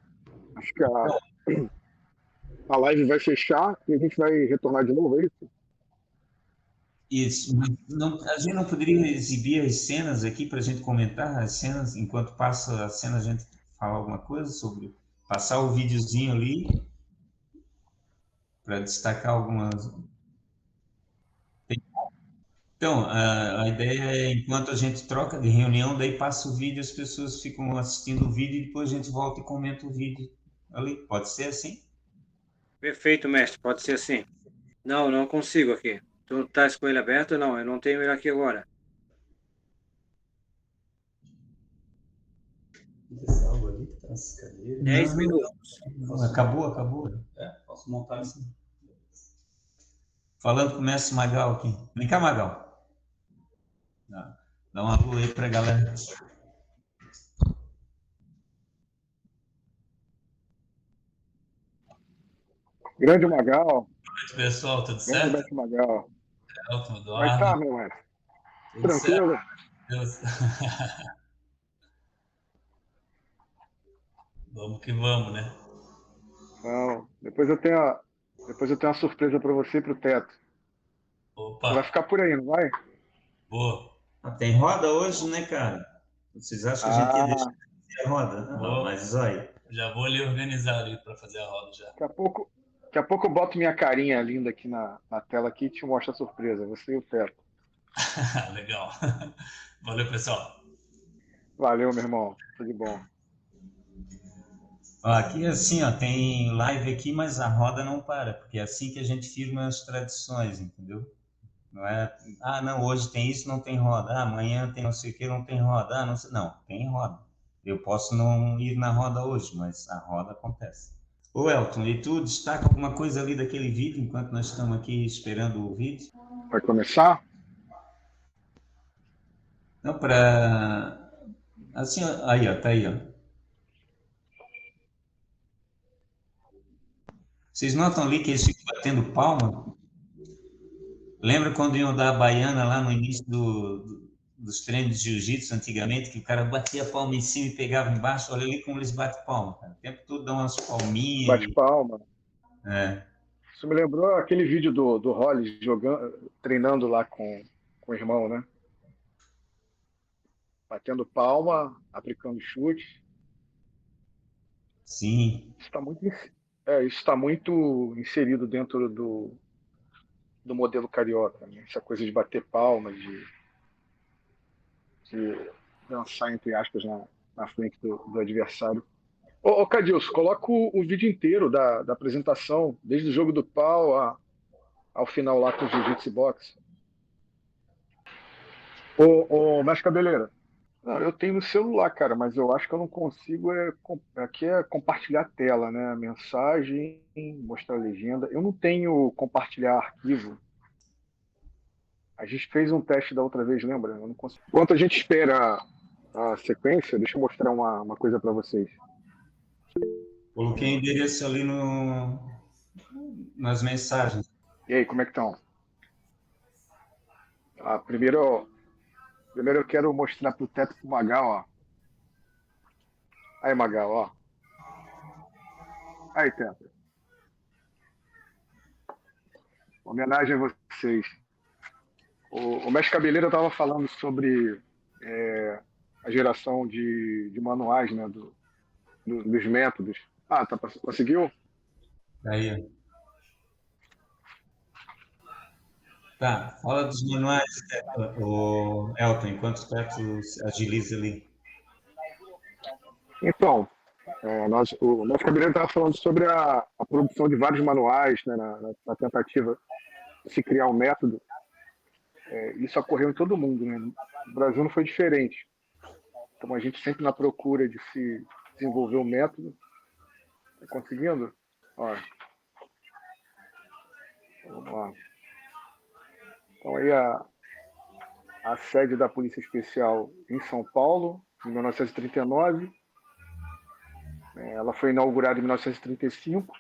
Acho que a live vai fechar e a gente vai retornar de novo, é isso? Isso, mas a gente não poderia exibir as cenas aqui para a gente comentar as cenas, enquanto passa a cena a gente fala alguma coisa sobre, passar o videozinho ali para destacar algumas. Então, a ideia é, enquanto a gente troca de reunião, daí passa o vídeo, as pessoas ficam assistindo o vídeo e depois a gente volta e comenta o vídeo ali. Pode ser assim? Perfeito, mestre. Pode ser assim. Não, não consigo aqui. Tu estás com ele aberto? Não, eu não tenho ele aqui agora. Algo ali que tá nas cadeiras. 10 minutos. Acabou. Posso montar assim. Falando com o mestre Magal aqui. Vem cá, Magal. Dá uma lua aí pra galera. Grande Magal. Boa noite, pessoal. Tudo certo? Grande mestre Magal. Elton, Como é que tá, meu mestre? Tudo Tranquilo? certo. Vamos que vamos, né? Não. Depois eu tenho uma surpresa para você e para o Teto. Você vai ficar por aí, não vai? Boa. Tem roda hoje, né, cara? Vocês acham que a gente ia deixar de fazer a roda? Não, mas olha. Já vou ali organizar ali para fazer a roda já. Daqui a pouco eu boto minha carinha linda aqui na tela aqui e te mostro a surpresa. Você e o Teto. Legal. Valeu, pessoal. Valeu, meu irmão. Tudo de bom. Ó, aqui assim, ó, tem live aqui, mas a roda não para, porque é assim que a gente firma as tradições, entendeu? Não é, não, hoje tem isso, não tem roda. Amanhã tem não sei o que, não tem roda. Não sei, não, tem roda. Eu posso não ir na roda hoje, mas a roda acontece. Ô, Elton, e tu destaca alguma coisa ali daquele vídeo, enquanto nós estamos aqui esperando o vídeo? Vai começar? Não, para... Assim, ó, aí, ó, tá aí, ó. Vocês notam ali que eles ficam batendo palma? Lembra quando iam dar a baiana lá no início dos treinos de jiu-jitsu antigamente, que o cara batia a palma em cima e pegava embaixo? Olha ali como eles batem palma, cara. O tempo todo dão umas palminhas. Bate palma. É. Isso me lembrou aquele vídeo do Hollis treinando lá com o irmão, né? Batendo palma, aplicando chute. Sim. Isso está muito inserido dentro do modelo carioca, né? Essa coisa de bater palma, de dançar, entre aspas, na frente do adversário. Ô Cadilson, coloca o vídeo inteiro da apresentação, desde o jogo do pau ao final lá com o Jiu-Jitsu Box. Ô Mestre Cabeleira, não, eu tenho no celular, cara, mas eu acho que eu não consigo aqui é compartilhar a tela, né? A mensagem, mostrar a legenda. Eu não tenho compartilhar arquivo. A gente fez um teste da outra vez, lembra? Eu não consigo. Enquanto a gente espera a sequência, deixa eu mostrar uma coisa para vocês. Coloquei endereço ali nas mensagens. E aí, como é que estão? Primeiro eu quero mostrar pro Teto pro Magal, ó. Aí, Magal, ó. Aí, Teto. Homenagem a vocês. O Mestre Cabeleira estava falando sobre a geração de manuais, né, dos métodos. Conseguiu? Aí. Tá, fala dos manuais, o Elton, enquanto o Teto agiliza ali. Então, o Mestre Cabeleira estava falando sobre a produção de vários manuais, né, na tentativa de se criar um método. Isso ocorreu em todo mundo, né? No Brasil não foi diferente. Então a gente sempre na procura de se desenvolver um método. Tá conseguindo? Ó. Vamos lá. Então aí a sede da Polícia Especial em São Paulo, em 1939. Ela foi inaugurada em 1935.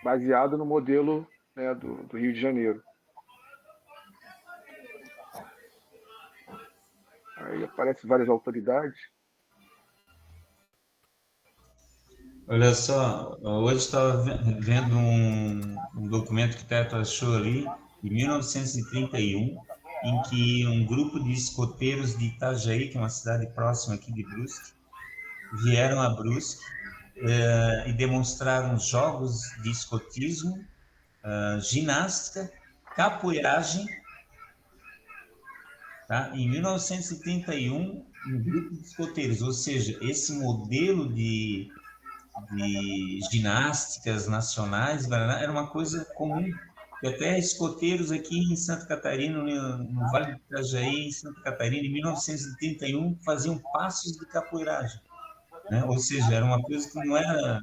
Baseado no modelo, né, do Rio de Janeiro. Aí aparecem várias autoridades. Olha só, hoje estava vendo um documento que o Teto achou ali, de 1931, em que um grupo de escoteiros de Itajaí, que é uma cidade próxima aqui de Brusque, vieram a Brusque e demonstraram jogos de escotismo, ginástica, capoeiragem, tá? Em 1931, um grupo de escoteiros, ou seja, esse modelo de ginásticas nacionais era uma coisa comum. E até escoteiros aqui em Santa Catarina, no Vale do Itajaí, em Santa Catarina, em 1931, faziam passos de capoeiragem, né? Ou seja, era uma coisa que não era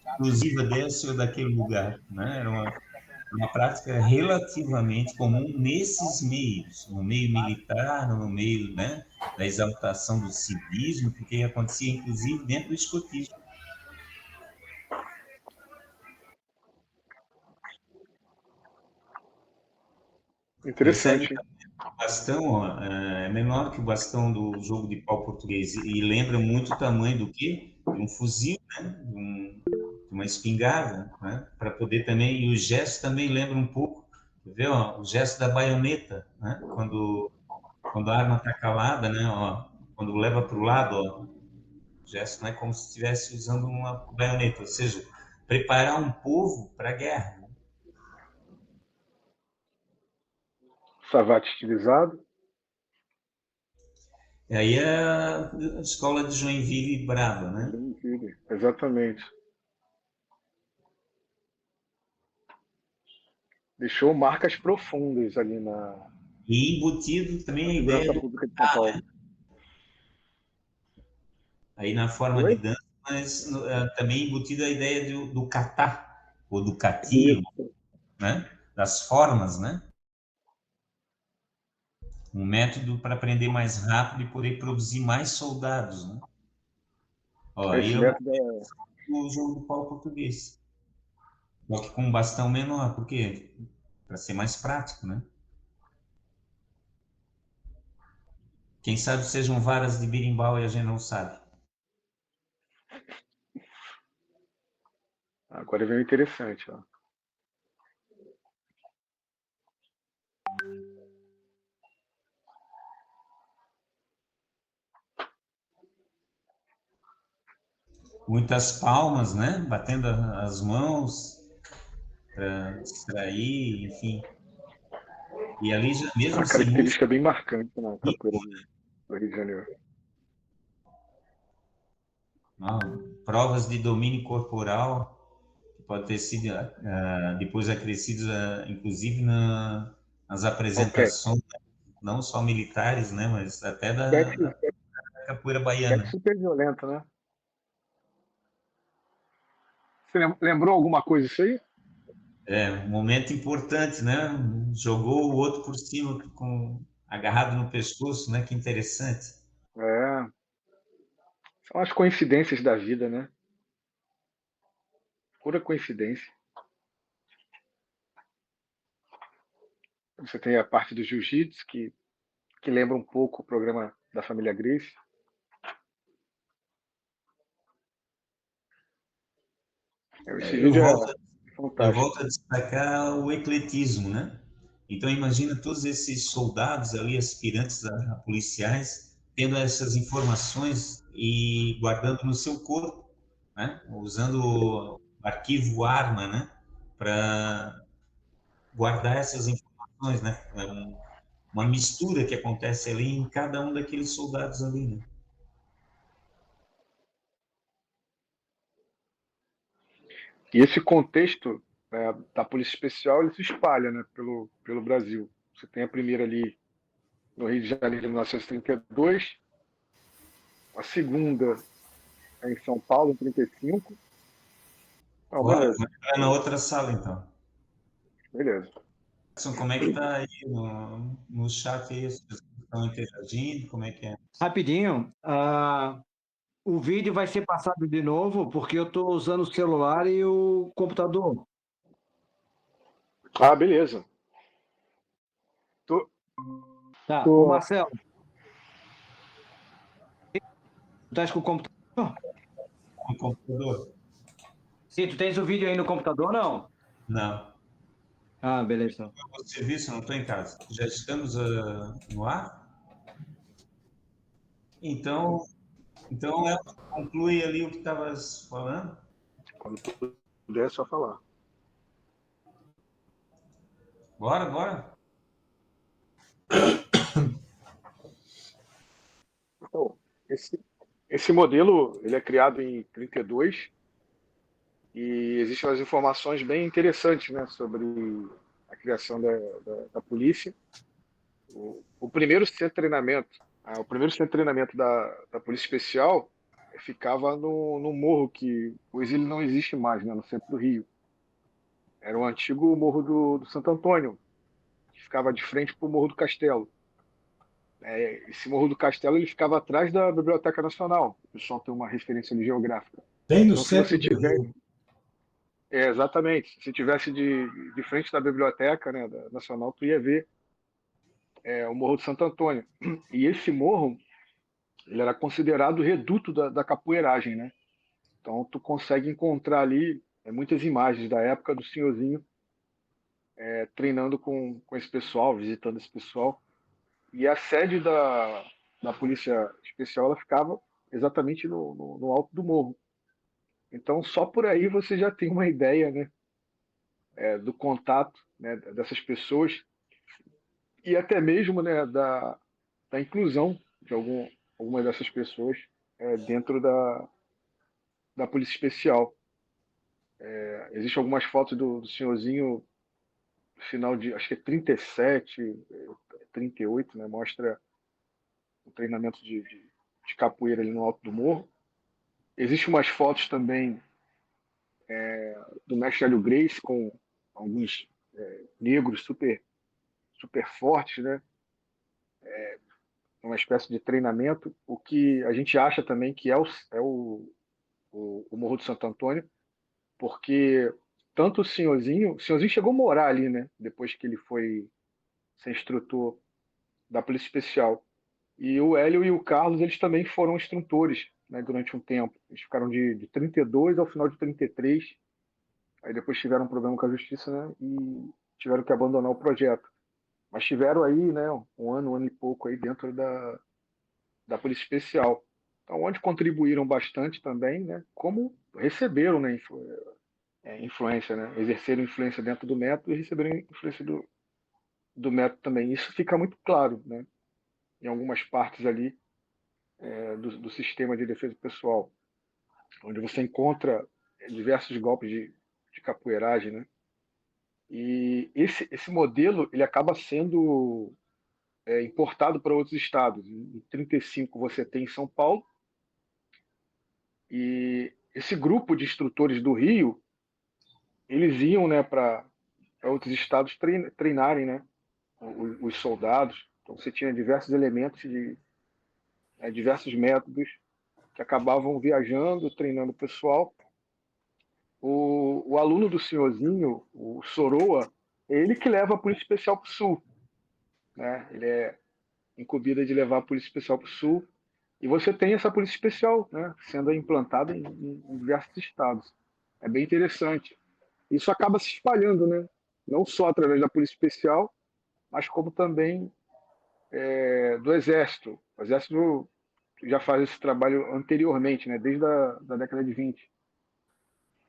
exclusiva desse ou daquele lugar, né? Era uma prática relativamente comum nesses meios, no meio militar, no meio, né, da exaltação do civismo, porque acontecia inclusive dentro do escotismo. Interessante. O bastão, ó, é menor que o bastão do jogo de pau português e lembra muito o tamanho do quê? De um fuzil, né? De uma espingarda, né? Para poder também, e o gesto também lembra um pouco, vê, ó, o gesto da baioneta, né? Quando a arma está calada, né? Ó, quando leva para o lado, ó, o gesto não é como se estivesse usando uma baioneta, ou seja, preparar um povo para a guerra. Né? Savate estilizado. E aí é a escola de Joinville braba, né? Joinville, exatamente. Deixou marcas profundas ali na E embutido também a ideia segurança do pública de São Paulo. aí na forma Oi? de dança, mas também embutida a ideia do kata, ou do kati, Isso. né? Das formas, né? Um método para aprender mais rápido e poder produzir mais soldados, né? Ó, aí Esse é método o jogo do pau português. Só que com um bastão menor, por quê? Para ser mais prático, né? Quem sabe sejam varas de birimbau e a gente não sabe. agora vem o interessante, ó. Muitas palmas, né? Batendo as mãos para distrair, enfim. E ali, já, mesmo Uma sem música, característica bem marcante na capoeira do Rio de Janeiro. provas de domínio corporal, que pode ter sido depois acrescidos, inclusive, nas Ok. apresentações, não só militares, né? Mas até da Sexo capoeira baiana. super violento, né? Você lembrou alguma coisa disso aí? É um momento importante, né? Jogou o outro por cima, agarrado no pescoço, né? Que interessante. É. São as coincidências da vida, né? Pura coincidência. Você tem a parte do jiu-jitsu, que lembra um pouco o programa da família Grace. Esse Eu vídeo volto, é eu fantástico. volto a destacar o ecletismo, né? Então, imagina todos esses soldados ali, aspirantes a policiais, tendo essas informações e guardando no seu corpo, né? Usando o arquivo arma, né? Para guardar essas informações, né? É uma mistura que acontece ali em cada um daqueles soldados ali, né? E esse contexto da Polícia Especial ele se espalha, né, pelo Brasil. Você tem a primeira ali no Rio de Janeiro, em 1932, a segunda é em São Paulo, em 1935. Não, Bora, beleza, vamos entrar na outra sala, então. beleza. Edson, como é que tá aí no chat aí? As pessoas estão interagindo? Como é que é? Rapidinho, o vídeo vai ser passado de novo, porque eu estou usando o celular e o computador. Ah, beleza. Tá, ô Tô... Marcelo, tu estás com o computador? No computador? Sim, tu tens o vídeo aí no computador, não? Não. Ah, beleza. O serviço, não estou em casa. Já estamos no ar? Então, conclui ali o que estavas falando. Quando puder, é só falar. Bora. Então, esse modelo ele é criado em 32 e existem umas informações bem interessantes, né, sobre a criação da polícia. O primeiro centro de treinamento, o primeiro centro de treinamento da Polícia Especial ficava no morro que hoje ele não existe mais, né, no centro do Rio. Era o antigo morro do Santo Antônio, que ficava de frente para o Morro do Castelo. Esse Morro do Castelo ele ficava atrás da Biblioteca Nacional. O pessoal tem uma referência ali geográfica. Bem no Então, se centro você do tiver. Rio. Exatamente. Se tivesse de frente da Biblioteca, né, da Nacional, tu ia ver o Morro de Santo Antônio. E esse morro ele era considerado o reduto da capoeiragem, né? Então, tu consegue encontrar ali muitas imagens da época do senhorzinho treinando com esse pessoal, visitando esse pessoal. E a sede da Polícia Especial ela ficava exatamente no alto do morro. Então, só por aí você já tem uma ideia, né, do contato, né, dessas pessoas e até mesmo, né, da inclusão de algumas dessas pessoas dentro da Polícia Especial. Existem algumas fotos do senhorzinho no final de, acho que é 37, 38, né, mostra o treinamento de capoeira ali no alto do morro. Existem umas fotos também do mestre Hélio Gracie com alguns negros super fortes, né? Uma espécie de treinamento, o que a gente acha também que é o Morro do Santo Antônio, porque tanto o senhorzinho chegou a morar ali, né? Depois que ele foi ser instrutor da Polícia Especial. E o Hélio e o Carlos, eles também foram instrutores, né, durante um tempo. Eles ficaram de 32 ao final de 33. Aí depois tiveram um problema com a justiça, né, e tiveram que abandonar o projeto. Mas tiveram aí, né, um ano e pouco aí dentro da Polícia Especial. Então, onde contribuíram bastante também, né, como receberam, né, influência, né, exerceram influência dentro do método e receberam influência do método também. Isso fica muito claro, né, em algumas partes ali do sistema de defesa pessoal, onde você encontra diversos golpes de capoeiragem, né? E esse modelo ele acaba sendo importado para outros estados. Em 35 você tem em São Paulo, e esse grupo de instrutores do Rio, eles iam, né, para outros estados treinarem, né, os soldados. Então você tinha diversos elementos diversos métodos que acabavam viajando, treinando o pessoal. O aluno do senhorzinho, o Soroa, é ele que leva a Polícia Especial para o Sul. Né? Ele é incumbido de levar a Polícia Especial para o Sul. E você tem essa Polícia Especial, né, sendo implantada em diversos estados. É bem interessante. Isso acaba se espalhando, né? Não só através da Polícia Especial, mas como também do Exército. O Exército já faz esse trabalho anteriormente, né, desde a década de 20,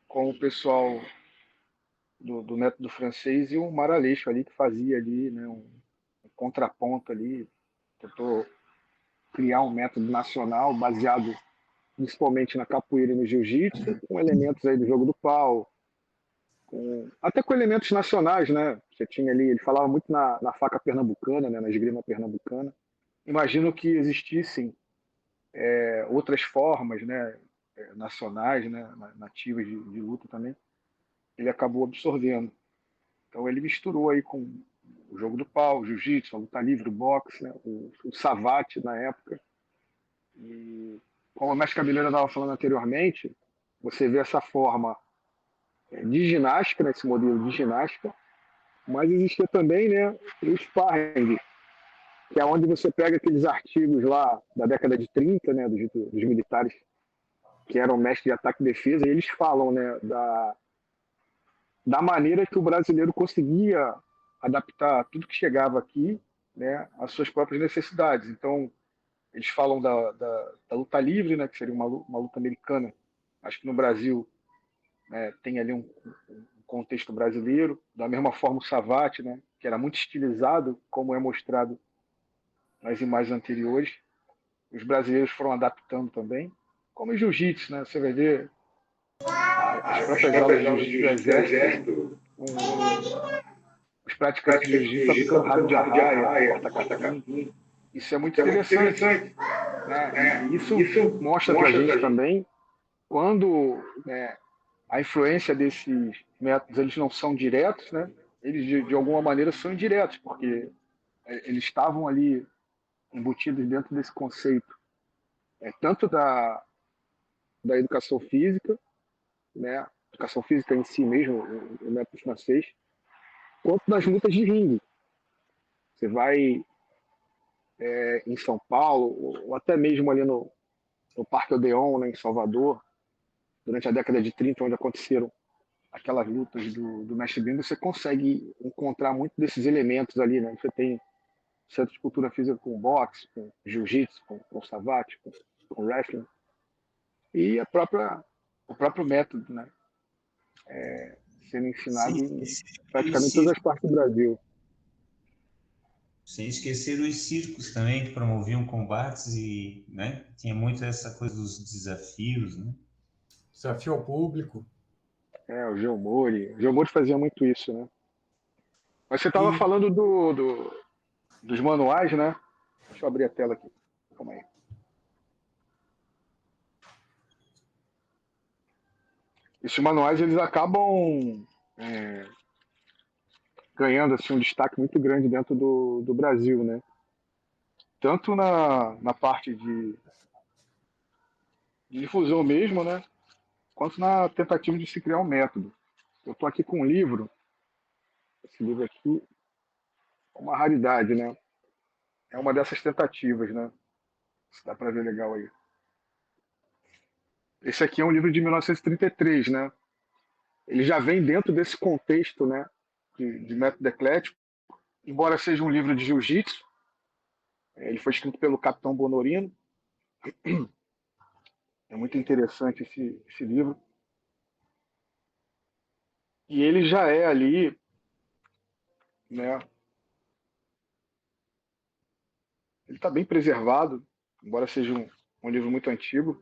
com o pessoal do método francês e o Maraleixo ali, que fazia ali, né, um contraponto ali, tentou criar um método nacional baseado principalmente na capoeira e no jiu-jitsu, com elementos aí do jogo do pau, até com elementos nacionais, né? Você tinha ali, ele falava muito na faca pernambucana, né, na esgrima pernambucana. Imagino que existissem outras formas, né, nacionais, né, nativas de luta também. Ele acabou absorvendo. Então ele misturou aí com o jogo do pau, o jiu-jitsu, a luta livre, o boxe, né, o savate na época. E como o mestre Cabeleira estava falando anteriormente, você vê essa forma de ginástica, né, esse modelo de ginástica, mas existia também, né, o sparring, que é onde você pega aqueles artigos lá da década de 30, né, dos militares que eram mestres de ataque e defesa, e eles falam, né, da maneira que o brasileiro conseguia adaptar tudo que chegava aqui, né, às suas próprias necessidades. Então, eles falam da luta livre, né, que seria uma luta americana. Acho que no Brasil, né, tem ali um contexto brasileiro. Da mesma forma o savate, né, que era muito estilizado, como é mostrado nas imagens anteriores. Os brasileiros foram adaptando também. Como o jiu-jitsu, né, você vai ver as próprias aulas de jiu-jitsu do exército, os praticantes de jiu-jitsu aplicando rabo de arraia, porta-capim. Isso é muito interessante. Né? E isso mostra para a gente também quando, né, a influência desses métodos eles não são diretos, né? Eles de alguma maneira são indiretos, porque eles estavam ali embutidos dentro desse conceito, tanto da educação física, né? Educação física em si mesmo, o método francês, quanto das lutas de ringue. Você vai em São Paulo, ou até mesmo ali no Parque Odeon, né, em Salvador, durante a década de 30, onde aconteceram aquelas lutas do Mestre Bim, você consegue encontrar muito desses elementos ali, né? Você tem centro de cultura física com boxe, com jiu-jitsu, com savate, com wrestling, e o próprio método, né? Sendo ensinado Sem em esquecer os praticamente todas as circos, partes do Brasil. sem esquecer os circos também, que promoviam combates e, né, tinha muito essa coisa dos desafios, né? Desafio ao público. O Geomori. O Geomori fazia muito isso, né? Mas você estava E falando dos manuais, né? Deixa eu abrir a tela aqui. Calma aí. Esses manuais, eles acabam ganhando assim, um destaque muito grande dentro do Brasil, né? Tanto na parte de difusão mesmo, né? Quanto na tentativa de se criar um método. Eu estou aqui com um livro. Esse livro aqui é uma raridade, né? É uma dessas tentativas, né? Se dá para ver legal aí. Esse aqui é um livro de 1933, né? Ele já vem dentro desse contexto, né? De método eclético, embora seja um livro de jiu-jitsu. Ele foi escrito pelo Capitão Bonorino. É muito interessante esse livro. E ele já é ali, né? Ele está bem preservado, embora seja um livro muito antigo.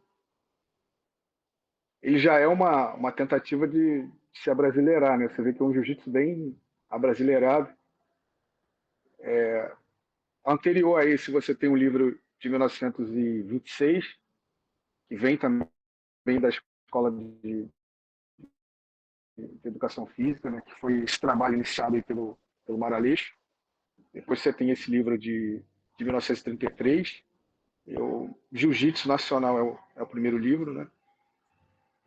Ele já é uma tentativa de se abrasileirar, né? Você vê que é um jiu-jitsu bem abrasileirado. Anterior a esse, você tem um livro de 1926, que vem também da Escola de Educação Física, né? Que foi esse trabalho iniciado aí pelo Maraleixo. Depois você tem esse livro de 1933, o Jiu-Jitsu Nacional é o primeiro livro, né?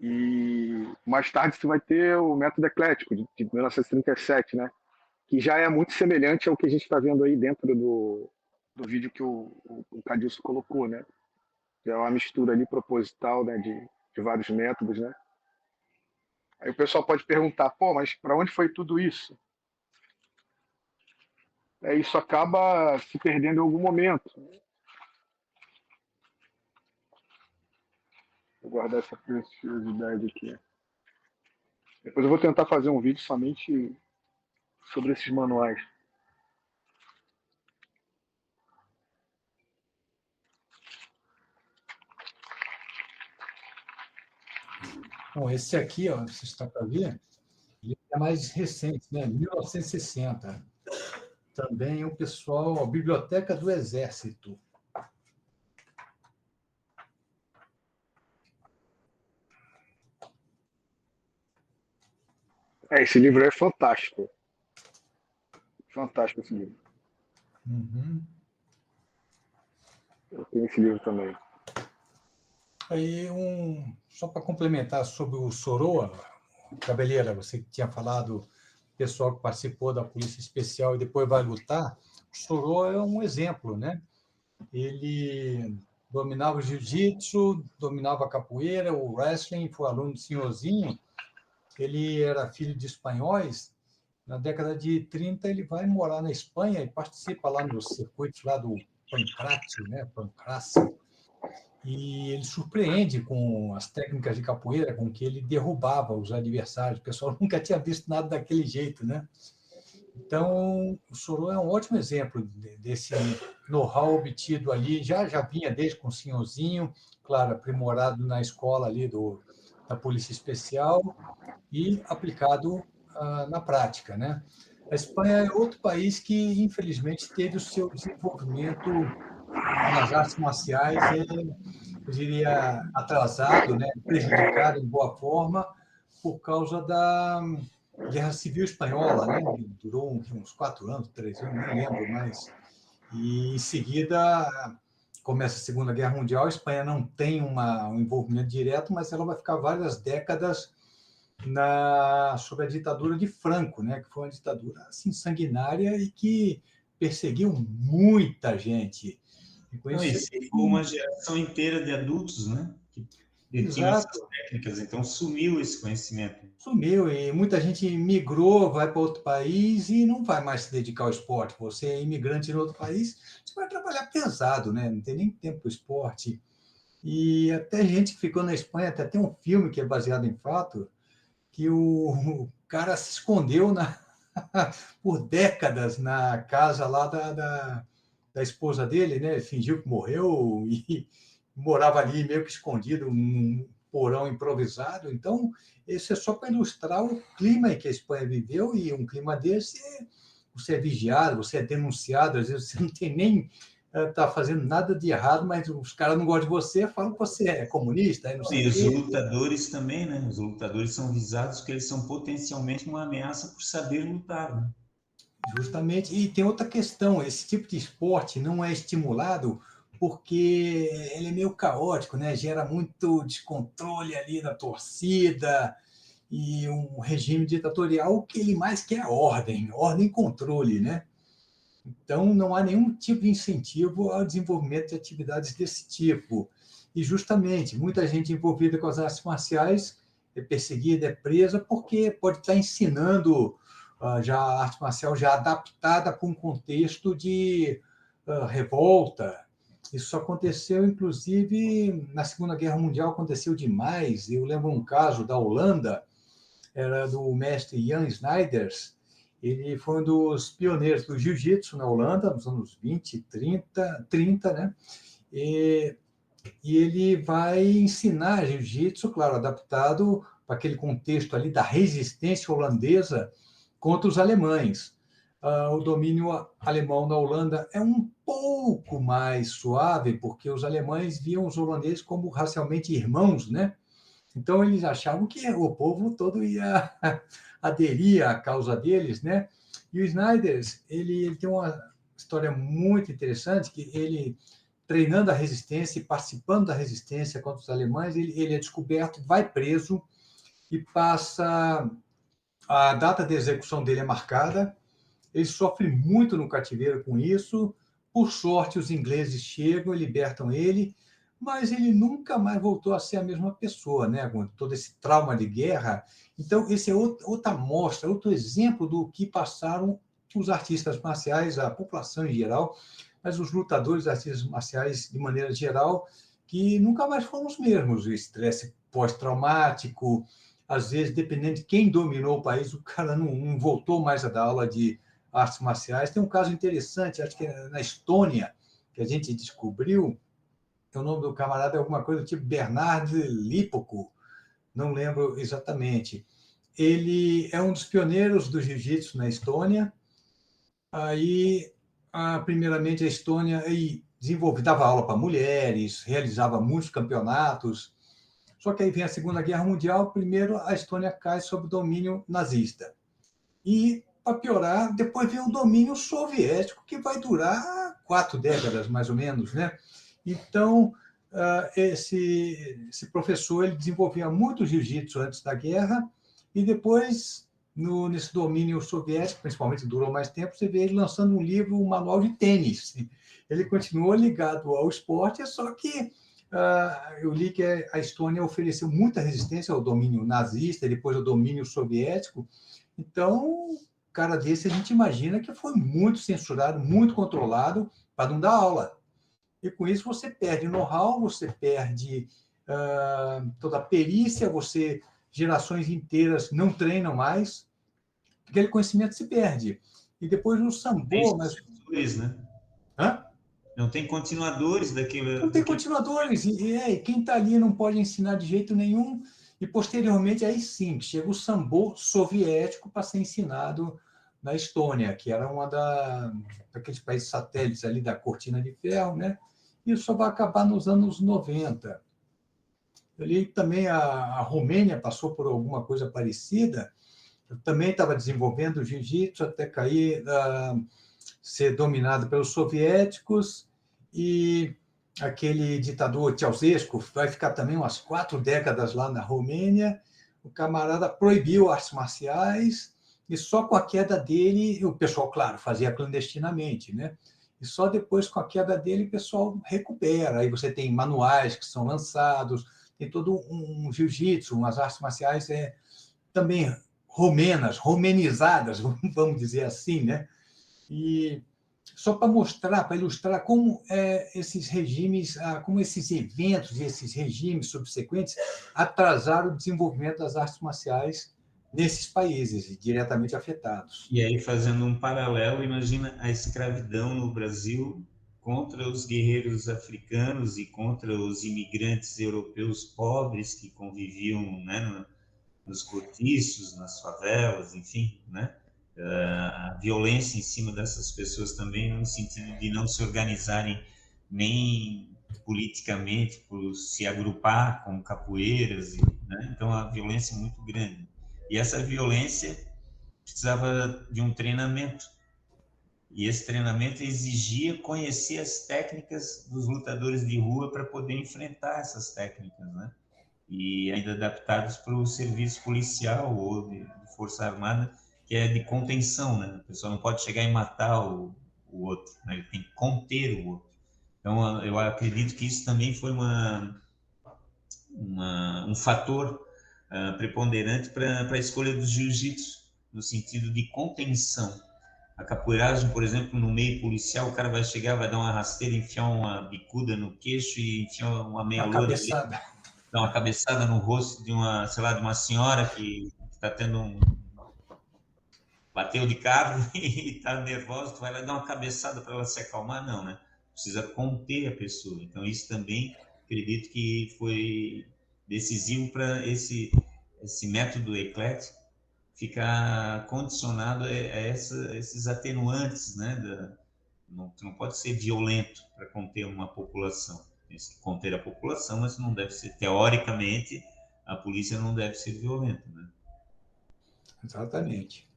E mais tarde você vai ter o Método Eclético, de 1937, né? Que já é muito semelhante ao que a gente está vendo aí dentro do vídeo que o Cadilson colocou, né? É uma mistura ali proposital, né? De vários métodos, né? Aí o pessoal pode perguntar, pô, mas para onde foi tudo isso? Isso acaba se perdendo em algum momento. Vou guardar essa preciosidade aqui. Depois eu vou tentar fazer um vídeo somente sobre esses manuais. bom, esse aqui, ó, você está para ver, ele é mais recente, né? 1960. Também o pessoal, a Biblioteca do Exército. Esse livro é fantástico. Fantástico esse livro. Uhum. Eu tenho esse livro também. Aí, só para complementar sobre o Soroa, Cabeleira, você que tinha falado, pessoal que participou da Polícia Especial e depois vai lutar, o Soroa é um exemplo, né? Ele dominava o jiu-jitsu, dominava a capoeira, o wrestling, foi aluno do Senhorzinho. Ele era filho de espanhóis. Na década de 30, ele vai morar na Espanha e participa lá nos circuitos lá do Pancrácio, né? Pancrácio. E ele surpreende com as técnicas de capoeira, com que ele derrubava os adversários. O pessoal nunca tinha visto nada daquele jeito, né? Então, o Soroa é um ótimo exemplo desse know-how obtido ali. Já vinha desde com o Senhorzinho, claro, aprimorado na escola ali da Polícia Especial e aplicado na prática, né? A Espanha é outro país que, infelizmente, teve o seu desenvolvimento nas artes marciais, eu diria, atrasado, né? Prejudicado em boa forma por causa da Guerra Civil Espanhola, né? Durou uns 4 anos, 3 anos, nem lembro mais. E, em seguida, começa a Segunda Guerra Mundial. A Espanha não tem um envolvimento direto, mas ela vai ficar várias décadas sob a ditadura de Franco, né? Que foi uma ditadura assim, sanguinária e que perseguiu muita gente. E com Não, isso, e ficou uma geração inteira de adultos, né? Que E tinham essas Exato. técnicas, então sumiu esse conhecimento. Sumiu e muita gente migrou, vai para outro país e não vai mais se dedicar ao esporte. Você é imigrante em outro país, você vai trabalhar pesado, né? Não tem nem tempo para o esporte. E até gente que ficou na Espanha, até tem um filme que é baseado em fato, que o cara se escondeu por décadas na casa lá da esposa dele, né? Fingiu que morreu e morava ali meio que escondido, num porão improvisado. Então, isso é só para ilustrar o clima em que a Espanha viveu, e um clima desse, você é vigiado, você é denunciado, às vezes você não tem nem está fazendo nada de errado, mas os caras não gostam de você, falam que você é comunista, não sei E o os quê. lutadores também, né? Os lutadores são visados porque eles são potencialmente uma ameaça por saber lutar, né? Justamente. E tem outra questão: esse tipo de esporte não é estimulado porque ele é meio caótico, né? Gera muito descontrole ali da torcida e um regime ditatorial. O que ele mais quer é ordem e controle, né? Então, não há nenhum tipo de incentivo ao desenvolvimento de atividades desse tipo. E, justamente, muita gente envolvida com as artes marciais é perseguida, é presa, porque pode estar ensinando já a arte marcial já adaptada para um contexto de revolta. Isso aconteceu, inclusive, na Segunda Guerra Mundial, aconteceu demais. Eu lembro um caso da Holanda, era do mestre Jan Snijders. Ele foi um dos pioneiros do jiu-jitsu na Holanda, nos anos 20, 30, né? E ele vai ensinar jiu-jitsu, claro, adaptado para aquele contexto ali da resistência holandesa contra os alemães. O domínio alemão na Holanda é um pouco mais suave, porque os alemães viam os holandeses como racialmente irmãos, né? Então, eles achavam que o povo todo ia aderir à causa deles, né? E o Snijders, ele tem uma história muito interessante, que ele, treinando a resistência e participando da resistência contra os alemães, ele é descoberto, vai preso e passa... A data de execução dele é marcada, ele sofre muito no cativeiro com isso. Por sorte, os ingleses chegam e libertam ele, mas ele nunca mais voltou a ser a mesma pessoa, né? Com todo esse trauma de guerra. Então, esse é outra amostra, outro exemplo do que passaram os artistas marciais, a população em geral, mas os lutadores, artistas marciais de maneira geral, que nunca mais foram os mesmos. O estresse pós-traumático, às vezes, dependendo de quem dominou o país, o cara não voltou mais a dar aula de artes marciais. Tem um caso interessante, acho que é na Estônia, que a gente descobriu, o nome do camarada é alguma coisa do tipo Bernard Lipoco, não lembro exatamente. Ele é um dos pioneiros do jiu-jitsu na Estônia. Aí, primeiramente, a Estônia dava aula para mulheres, realizava muitos campeonatos. Só que aí vem a Segunda Guerra Mundial, primeiro a Estônia cai sob domínio nazista. E, para piorar, depois vem o domínio soviético, que vai durar 4 décadas, mais ou menos, né? Então, esse professor ele desenvolvia muito jiu-jitsu antes da guerra, e depois, nesse domínio soviético, principalmente, durou mais tempo, você vê ele lançando um livro, um manual de tênis. Ele continuou ligado ao esporte, só que eu li que a Estônia ofereceu muita resistência ao domínio nazista, depois ao domínio soviético. Então, um cara desse a gente imagina que foi muito censurado, muito controlado, para não dar aula. E com isso você perde know-how, você perde toda a perícia, gerações inteiras não treinam mais, aquele conhecimento se perde. E depois no sambo... Né? Hã? Não tem continuadores daquilo. Não tem continuadores, e quem está ali não pode ensinar de jeito nenhum. E, posteriormente, aí sim, chega o sambo soviético para ser ensinado na Estônia, que era uma daqueles países satélites ali da Cortina de Ferro, né? Isso só vai acabar nos anos 90. Ali também a Romênia passou por alguma coisa parecida. Eu também estava desenvolvendo o jiu-jitsu até cair, ser dominado pelos soviéticos, e aquele ditador Ceausescu vai ficar também umas 4 décadas lá na Romênia. O camarada proibiu artes marciais, e só com a queda dele, o pessoal, claro, fazia clandestinamente, né? E só depois, com a queda dele, o pessoal recupera. Aí você tem manuais que são lançados, tem todo um jiu-jitsu, umas artes marciais também romenizadas, vamos dizer assim, né? E só para mostrar, para ilustrar como esses regimes, como esses eventos e esses regimes subsequentes atrasaram o desenvolvimento das artes marciais nesses países diretamente afetados. E aí, fazendo um paralelo, imagina a escravidão no Brasil contra os guerreiros africanos e contra os imigrantes europeus pobres que conviviam, né, nos cortiços, nas favelas, enfim, né? A violência em cima dessas pessoas também, no sentido de não se organizarem nem politicamente, por se agrupar como capoeiras, né? Então a violência é muito grande. E essa violência precisava de um treinamento. E esse treinamento exigia conhecer as técnicas dos lutadores de rua para poder enfrentar essas técnicas, né? E ainda adaptados para o serviço policial ou de força armada, que é de contenção, né? A pessoa não pode chegar e matar o outro, né? Ele tem que conter o outro. Então, eu acredito que isso também foi um fator preponderante para a escolha do jiu-jitsu, no sentido de contenção. A capoeiragem, por exemplo, no meio policial, o cara vai chegar, vai dar uma rasteira, enfiar uma bicuda no queixo e enfiar uma meia-lua, dar uma cabeçada no rosto de uma, sei lá, de uma senhora que está tendo bateu de carro e está nervosa, tu vai lá dar uma cabeçada para ela se acalmar? Não, né? Precisa conter a pessoa. Então, isso também, acredito que foi decisivo para esse método eclético ficar condicionado a esses atenuantes, né? Tu não pode ser violento para conter uma população. Tem que conter a população, mas não deve ser, teoricamente, a polícia não deve ser violenta, né? Exatamente.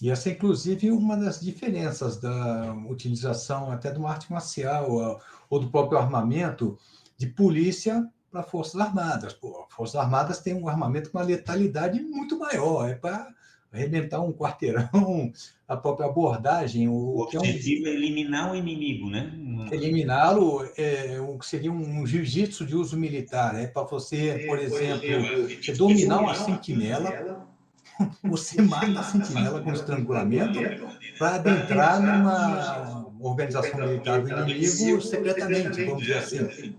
E essa, inclusive, é uma das diferenças da utilização até de uma arte marcial ou do próprio armamento de polícia para Forças Armadas. Pô, Forças Armadas têm um armamento com uma letalidade muito maior, é para arrebentar um quarteirão, a própria abordagem. O objetivo é eliminar o inimigo, né? Eliminá-lo seria um jiu-jitsu de uso militar, para você, por exemplo, você dominar uma sentinela, você mata a sentinela com estrangulamento para adentrar numa organização militar do inimigo secretamente, vamos dizer assim.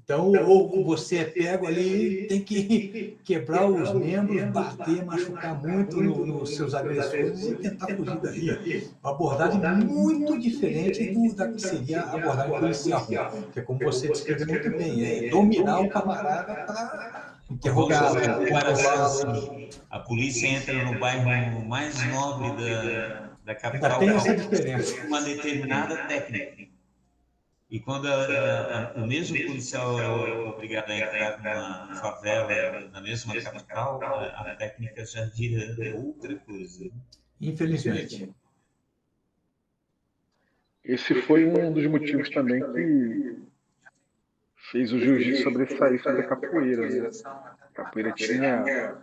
Então, ou você é pego ali, tem que quebrar os membros, bater, machucar muito nos seus agressores e tentar fugir daí. Uma abordagem muito diferente da que seria a abordagem policial, que é como você descreveu muito bem, dominar o camarada para interrogá-lo. Assim, a polícia entra no bairro mais nobre da capital. Ainda tem essa diferença. Com uma determinada técnica. E quando o mesmo policial é obrigado a entrar numa favela na mesma capital, a técnica já vira outra coisa. Infelizmente. Esse foi um dos motivos também que fez o jiu-jitsu sobressair sobre a capoeira, né? A capoeira tinha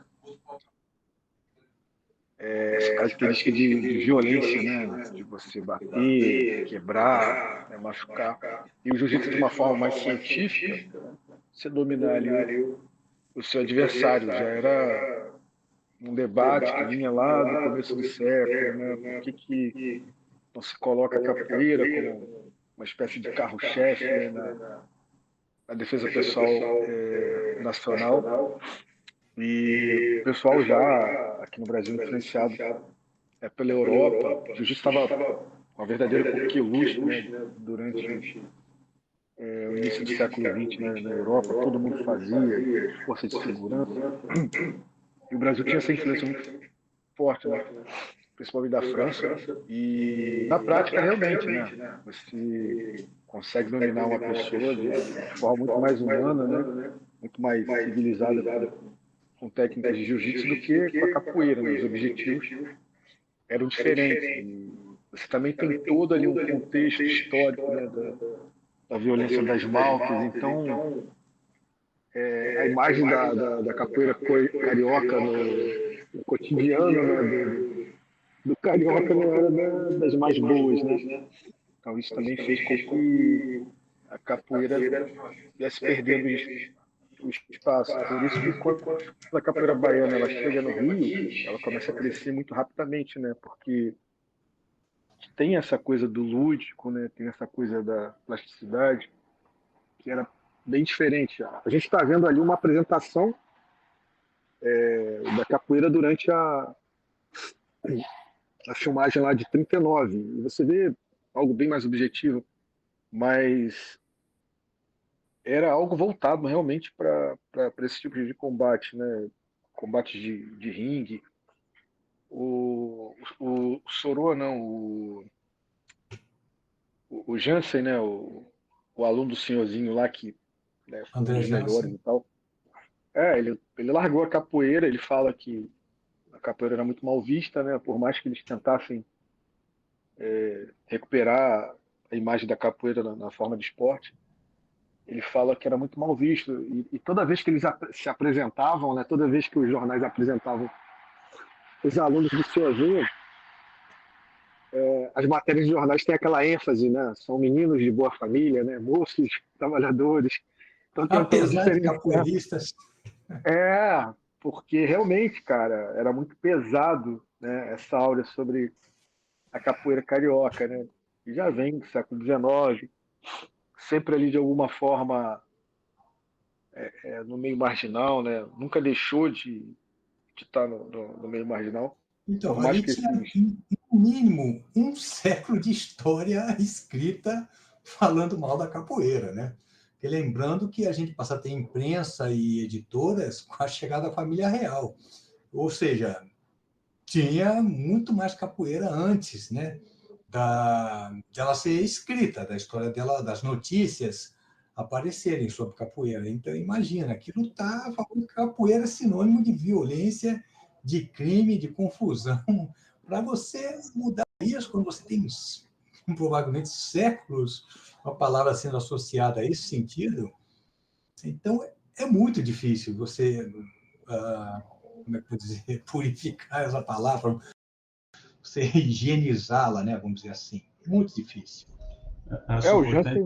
essa característica de violência, né? De você bater, quebrar, machucar. E o jiu-jitsu, de uma forma mais científica, você dominar ali o seu adversário. Já era um debate que vinha lá do começo do século, né? Por que não se coloca a capoeira como uma espécie de carro-chefe, né? na defesa pessoal nacional? E o pessoal já, aqui no Brasil, influenciado pela Europa, o jiu-jitsu estava uma verdadeira coqueluche, né, durante o início do século XX, né, na Europa, todo mundo fazia, força de segurança. E o Brasil tinha essa influência muito forte, né, principalmente da França. E na prática, realmente, né, você consegue dominar uma pessoa de forma muito mais humana, né, muito mais civilizada, com técnicas de jiu-jitsu do que com a capoeira, né? Os objetivos eram diferentes. E você também tem todo ali um contexto histórico, né, da violência das Maltas. Então, a imagem da capoeira carioca no cotidiano, né, do carioca não era das mais boas, né? Então, isso também fez com que a capoeira ia se perdendo o espaço. Por isso que quando a capoeira baiana ela chega no Rio, ela começa a crescer muito rapidamente, né? Porque tem essa coisa do lúdico, né? Tem essa coisa da plasticidade, que era bem diferente. A gente está vendo ali uma apresentação da capoeira durante a filmagem lá de 39. E você vê algo bem mais objetivo, mas era algo voltado realmente para esse tipo de combate, né? Combate de ringue. O Sorô, não, o Jansen, né? O aluno do senhorzinho lá que, né, foi um André dos melhores Jansen. e tal. Ele largou a capoeira, ele fala que a capoeira era muito mal vista, né? Por mais que eles tentassem recuperar a imagem da capoeira na forma de esporte, ele fala que era muito mal visto. E toda vez que eles se apresentavam, né? Toda vez que os jornais apresentavam os alunos do senhorzinho, as matérias de jornais têm aquela ênfase, né? São meninos de boa família, né? Moços, trabalhadores. Então, tentando Apesar de diferenciar. capoeiristas, Porque realmente, cara, era muito pesado, né? Essa áurea sobre a capoeira carioca, né? E já vem do século XIX, sempre ali de alguma forma no meio marginal, né? Nunca deixou de estar no meio marginal, por então, mais ali que tinha, esses. no mínimo, um século de história escrita falando mal da capoeira, né? Porque lembrando que a gente passa a ter imprensa e editoras com a chegada da família real. Ou seja, tinha muito mais capoeira antes, né? Dela ser escrita, da história dela, das notícias aparecerem sobre capoeira. Então, imagina, aquilo está falando que capoeira é sinônimo de violência, de crime, de confusão. Para você mudar isso, quando você tem provavelmente séculos uma palavra sendo associada a esse sentido, então é muito difícil você, como é que eu vou dizer, purificar essa palavra, você higienizá-la, né? Vamos dizer assim. Muito difícil. Acho O importante. Jansen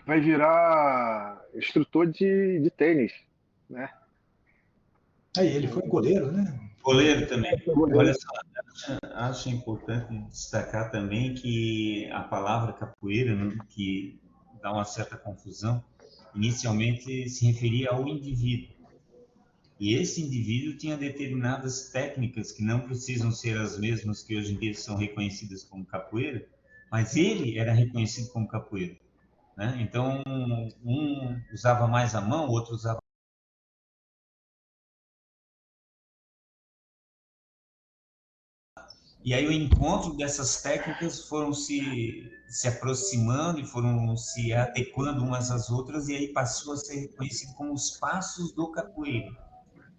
vai virar instrutor de tênis, né? Aí ele foi goleiro, né? Goleiro também. Goleiro. Olha só, acho importante destacar também que a palavra capoeira, né, que dá uma certa confusão, inicialmente se referia ao indivíduo. E esse indivíduo tinha determinadas técnicas que não precisam ser as mesmas que hoje em dia são reconhecidas como capoeira, mas ele era reconhecido como capoeira, né? Então, um usava mais a mão, o outro usava. E aí o encontro dessas técnicas foram se aproximando e foram se adequando umas às outras, e aí passou a ser reconhecido como os passos do capoeira.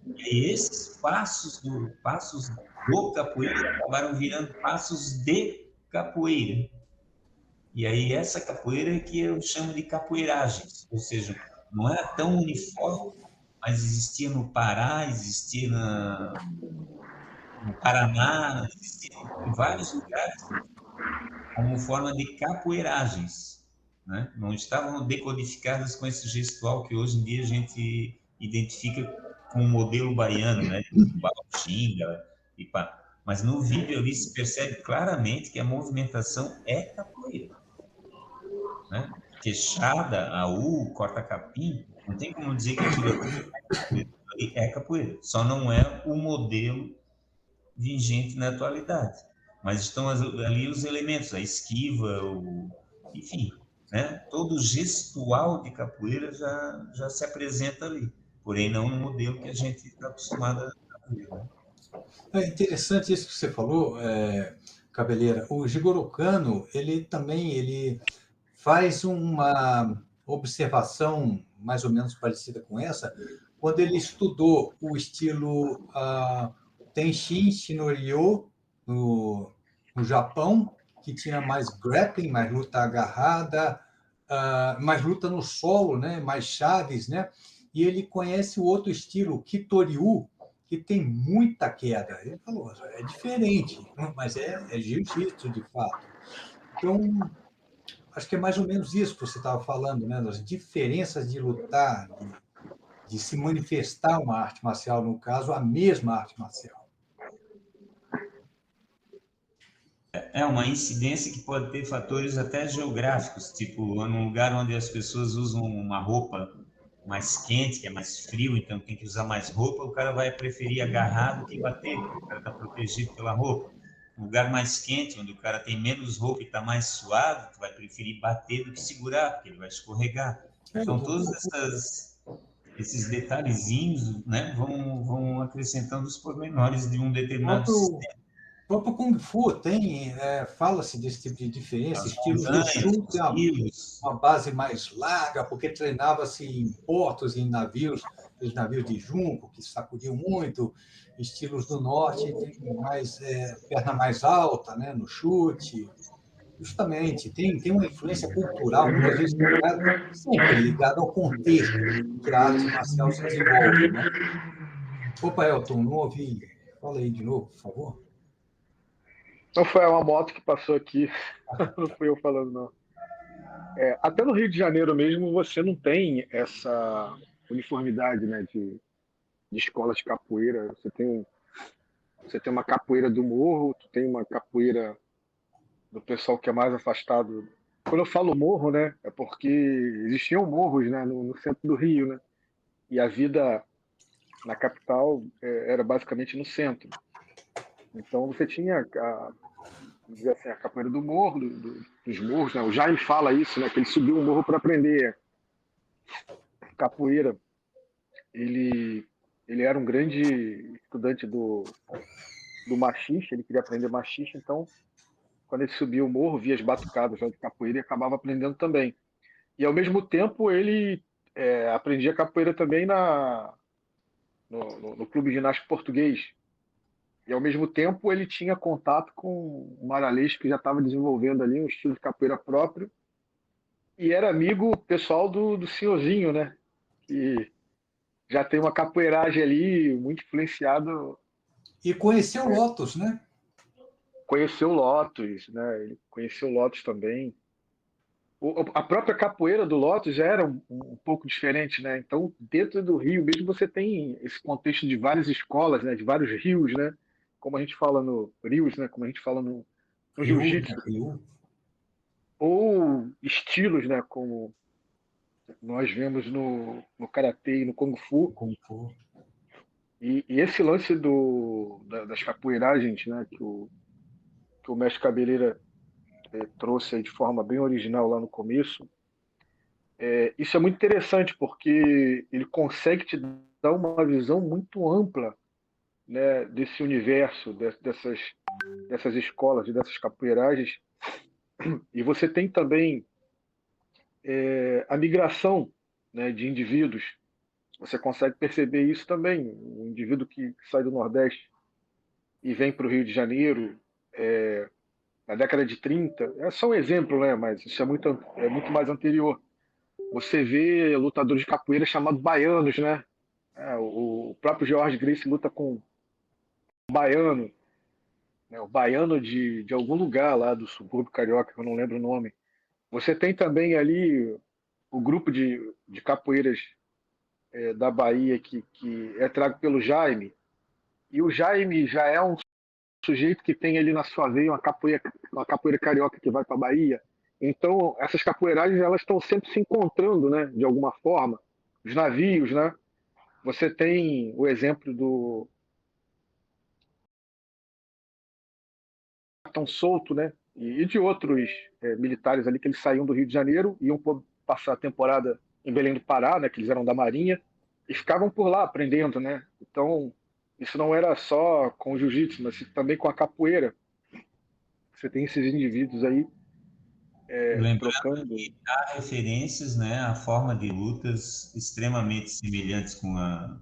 E aí esses passos do capoeira acabaram virando passos de capoeira. E aí essa capoeira é que eu chamo de capoeiragens, ou seja, não era tão uniforme, mas existia no Pará, existia no Paraná, existia em vários lugares como forma de capoeiragens, né? Não estavam decodificadas com esse gestual que hoje em dia a gente identifica com o modelo baiano, né? Xinga e pá. Mas no vídeo ali se percebe claramente que a movimentação é capoeira, né? Queixada, aú, corta-capim, não tem como dizer que aquilo é capoeira. Só não é o modelo vigente na atualidade. Mas estão ali os elementos, a esquiva, enfim, né? Todo o gestual de capoeira já se apresenta ali, porém não no modelo que a gente está acostumado a ver, né? É interessante isso que você falou, Cabeleira. O Jigoro Kano, ele faz uma observação mais ou menos parecida com essa, quando ele estudou o estilo Tenshin Shinryu no Japão, que tinha mais grappling, mais luta agarrada, mais luta no solo, né? Mais chaves, né? E ele conhece o outro estilo, Kitoryu, que tem muita queda. Ele falou, é diferente, mas é jiu-jitsu de fato. Então, acho que é mais ou menos isso que você estava falando, né? As diferenças de lutar, de se manifestar uma arte marcial, no caso, a mesma arte marcial. É uma incidência que pode ter fatores até geográficos, tipo, num lugar onde as pessoas usam uma roupa mais quente, que é mais frio, então tem que usar mais roupa, o cara vai preferir agarrar do que bater, porque o cara está protegido pela roupa. Um lugar mais quente, onde o cara tem menos roupa e está mais suado, tu vai preferir bater do que segurar, porque ele vai escorregar. Então, todos esses detalhezinhos, né, vão acrescentando os pormenores de um determinado sistema. O próprio Kung Fu fala-se desse tipo de diferença, As estilos do montanhas, Shun os tem rios. uma base mais larga, porque treinava-se em portos, em navios, os navios de junco, que sacudiam muito, estilos do norte tem mais perna mais alta, né, no chute, justamente, tem uma influência cultural, muitas vezes sempre ligada ao contexto que a arte marcial se desenvolve, né? Opa, Elton, não ouvi, fala aí de novo, por favor. Não foi uma moto que passou aqui, não fui eu falando, não. Até no Rio de Janeiro mesmo, você não tem essa uniformidade, né, de escolas de capoeira. Você tem uma capoeira do morro, tu tem uma capoeira do pessoal que é mais afastado. Quando eu falo morro, né, é porque existiam morros, né, no centro do Rio, né, e a vida na capital era basicamente no centro. Então você tinha vamos dizer assim, a capoeira do morro, dos morros, né? O Jaime fala isso, né, que ele subiu um morro para aprender capoeira. Ele era um grande estudante do machixe, ele queria aprender machixe, então quando ele subia o morro, via as batucadas de capoeira e acabava aprendendo também. E ao mesmo tempo ele aprendia capoeira também no Clube Ginástico Português. E ao mesmo tempo ele tinha contato com o Maralês, que já estava desenvolvendo ali um estilo de capoeira próprio, e era amigo pessoal do senhorzinho, né? Que já tem uma capoeiragem ali muito influenciado. E conheceu Lotus, né? Conheceu Lotus, né? Ele conheceu Lotus também. A própria capoeira do Lotus já era um pouco diferente, né? Então, dentro do Rio mesmo, você tem esse contexto de várias escolas, né? De vários rios, né? Como a gente fala no rios, né? Como a gente fala no jiu-jitsu. Ou estilos, né? Como nós vemos no karatê e no kung fu. E esse lance das capoeiragens, né? Que o mestre Cabeleira trouxe aí de forma bem original lá no começo. Isso é muito interessante porque ele consegue te dar uma visão muito ampla, né, desse universo, dessas escolas e dessas capoeiragens. E você tem também a migração, né, de indivíduos. Você consegue perceber isso também. Um indivíduo que sai do Nordeste e vem para o Rio de Janeiro na década de 30, é só um exemplo, né, mas isso é muito mais anterior. Você vê lutadores de capoeira chamados baianos, né? O próprio George Gracie luta com um baiano, né? O baiano de algum lugar lá do subúrbio carioca, que eu não lembro o nome. Você tem também ali o grupo de capoeiras da Bahia que é trago pelo Jaime. E o Jaime já é um sujeito que tem ali na sua veia uma capoeira carioca que vai para a Bahia. Então, essas capoeiragens elas estão sempre se encontrando, né, de alguma forma. Os navios, né? Você tem o exemplo do Capitão Souto, né? E de outros militares ali que eles saíam do Rio de Janeiro, iam passar a temporada em Belém do Pará, né? Que eles eram da Marinha, e ficavam por lá aprendendo, né? Então, isso não era só com o jiu-jitsu, mas também com a capoeira. Você tem esses indivíduos aí trocando. Que há referências, né, à forma de lutas extremamente semelhantes com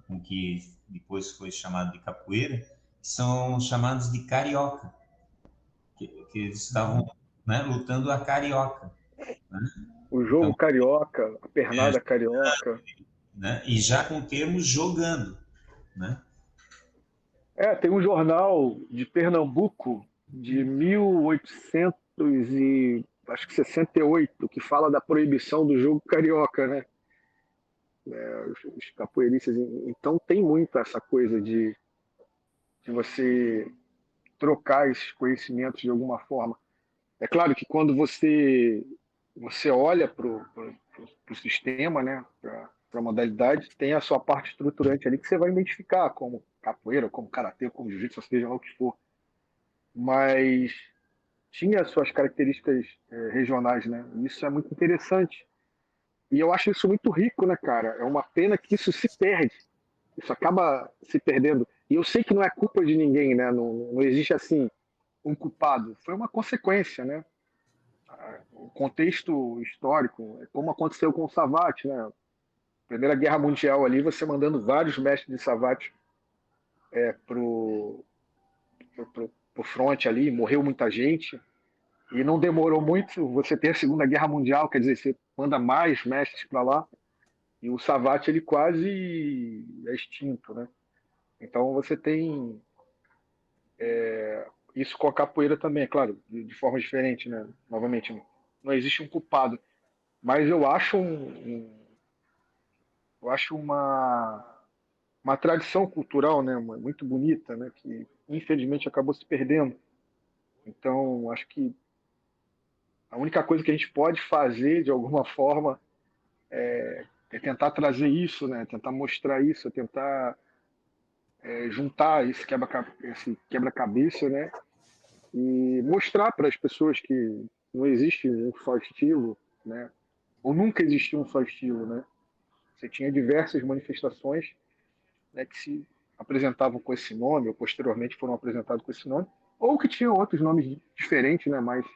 o que depois foi chamado de capoeira, que são chamados de carioca, que eles estavam, né, lutando a carioca. Né? O jogo Então, carioca, a pernada carioca. Né? E já com termos jogando. Né? Tem um jornal de Pernambuco de 1800 e acho que 68, que fala da proibição do jogo carioca, né? Os capoeiristas. Então tem muito essa coisa de você trocar esses conhecimentos de alguma forma. É claro que quando você olha para o sistema, né, para a modalidade, tem a sua parte estruturante ali que você vai identificar como capoeira, como karatê, como jiu-jitsu, seja lá o que for. Mas tinha as suas características regionais, né? Isso é muito interessante. E eu acho isso muito rico, né, cara? É uma pena que isso se perde. Isso acaba se perdendo. E eu sei que não é culpa de ninguém, né? Não existe assim um culpado. Foi uma consequência, né? O contexto histórico, como aconteceu com o Savate, né? Primeira Guerra Mundial ali, você mandando vários mestres de Savate pro front ali, morreu muita gente. E não demorou muito, você ter a Segunda Guerra Mundial, quer dizer, você manda mais mestres para lá, e o Savate ele quase é extinto, né? Então você tem isso com a capoeira também, é claro, de forma diferente, né? Novamente, não existe um culpado, mas eu acho eu acho uma tradição cultural, né? Muito bonita, né? Que infelizmente acabou se perdendo. Então acho que a única coisa que a gente pode fazer de alguma forma é tentar trazer isso, né? Tentar mostrar isso, tentar juntar esse quebra-cabeça, né? E mostrar para as pessoas que não existe um só estilo, né? Ou nunca existiu um só estilo, né? Você tinha diversas manifestações, né, que se apresentavam com esse nome, ou posteriormente foram apresentados com esse nome, ou que tinham outros nomes diferentes, né? Mas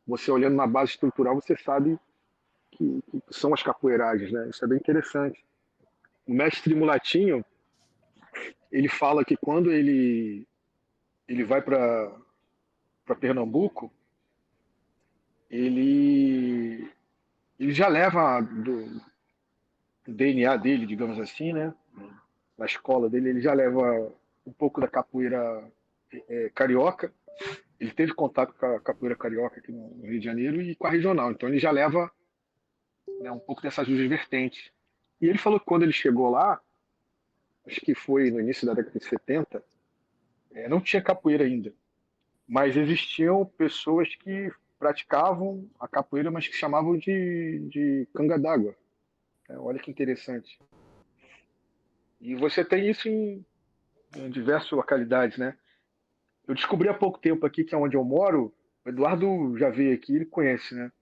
você olhando na base estrutural, você sabe que são as capoeiragens, né? Isso é bem interessante. O mestre Mulatinho, ele fala que quando ele vai para Pernambuco, ele já leva do DNA dele, digamos assim, né? Na escola dele, ele já leva um pouco da capoeira carioca. Ele teve contato com a capoeira carioca aqui no Rio de Janeiro e com a regional. Então ele já leva, né, um pouco dessas duas vertentes. E ele falou que quando ele chegou lá, acho que foi no início da década de 70, não tinha capoeira ainda. Mas existiam pessoas que praticavam a capoeira, mas que chamavam de canga d'água. Olha que interessante. E você tem isso em diversas localidades, né? Eu descobri há pouco tempo aqui que é onde eu moro, o Eduardo já veio aqui, ele conhece, né?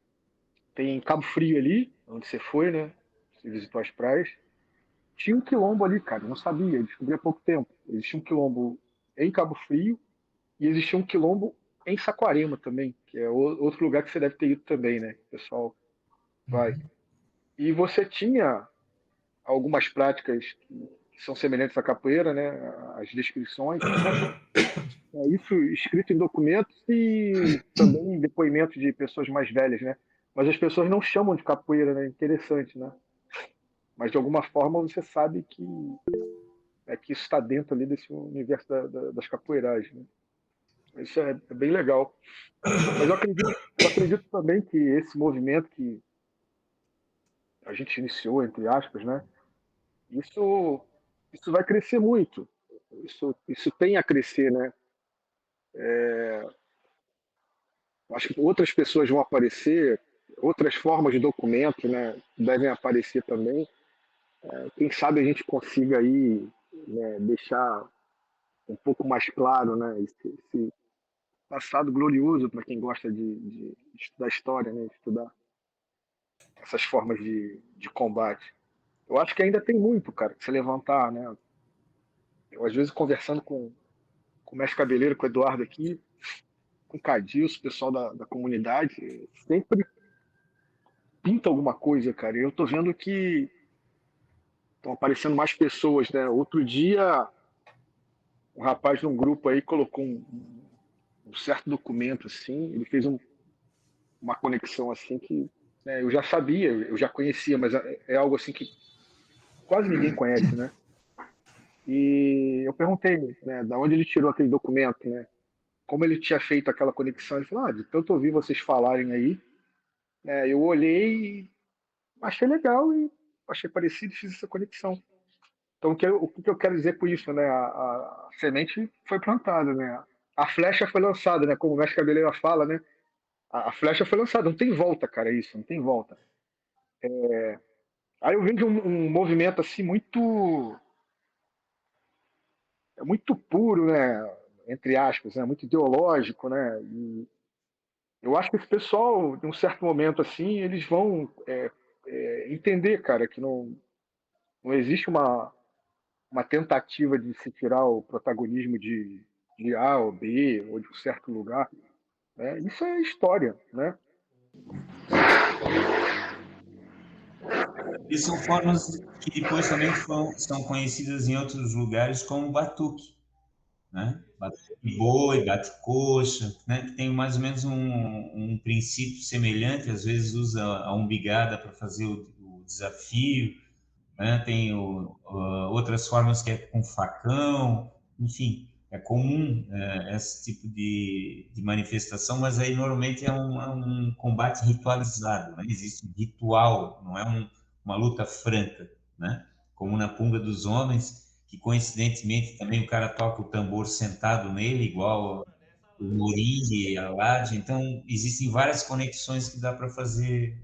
Tem Cabo Frio ali, onde você foi, né? Você visitou as praias. Tinha um quilombo ali, cara, eu não sabia, eu descobri há pouco tempo. Existia um quilombo em Cabo Frio e existia um quilombo em Saquarema também, que é outro lugar que você deve ter ido também, né? O pessoal vai. E você tinha algumas práticas que são semelhantes à capoeira, né? As descrições. Isso escrito em documentos e também em depoimentos de pessoas mais velhas, né? Mas as pessoas não chamam de capoeira, né? Interessante, né? Mas de alguma forma você sabe que isso está dentro ali desse universo das capoeiragens, né? Isso é bem legal. Mas eu acredito também que esse movimento que a gente iniciou, entre aspas, né? Isso, isso vai crescer muito. Isso tem a crescer, né? Acho que outras pessoas vão aparecer, outras formas de documento, né, devem aparecer também. Quem sabe a gente consiga aí, né, deixar um pouco mais claro, né, esse passado glorioso para quem gosta de estudar história, né, de estudar essas formas de combate. Eu acho que ainda tem muito, cara, que se levantar, né? Eu, às vezes, conversando com o mestre Cabeleiro, com o Eduardo aqui, com o Cadilso, o pessoal da comunidade, sempre pinta alguma coisa, cara. E eu tô vendo que estão aparecendo mais pessoas, né? Outro dia, um rapaz num grupo aí colocou um certo documento assim, ele fez uma conexão assim que, né, eu já sabia, eu já conhecia, mas é algo assim que quase ninguém conhece, né? E eu perguntei, né, da onde ele tirou aquele documento, né? como ele tinha feito aquela conexão, ele falou, de tanto ouvir vocês falarem aí, né, eu olhei e achei legal e achei parecido e fiz essa conexão. Então, o que eu quero dizer com isso, né? A semente foi plantada, né? A flecha foi lançada, né? Como o mestre Cabeleira fala, né? A flecha foi lançada, não tem volta, cara, isso, não tem volta. Aí eu vejo um movimento assim muito puro, né? Entre aspas, né? Muito ideológico, né? E eu acho que esse pessoal, em um certo momento assim, eles vão entender, cara, que não existe uma tentativa de se tirar o protagonismo de A ou B ou de um certo lugar, né? Isso é história, né? E são formas que depois também são conhecidas em outros lugares como batuque, né? Batuque boi, bate-coxa, né? Que tem mais ou menos um princípio semelhante, às vezes usa a umbigada para fazer o desafio, né? Tem outras formas que é com facão, enfim, é comum esse tipo de manifestação, mas aí normalmente é um combate ritualizado, né? Existe um ritual, não é uma luta franca, né? Como na Punga dos Homens, que coincidentemente também o cara toca o tambor sentado nele, igual o Moringue, a Lade, então existem várias conexões que dá para fazer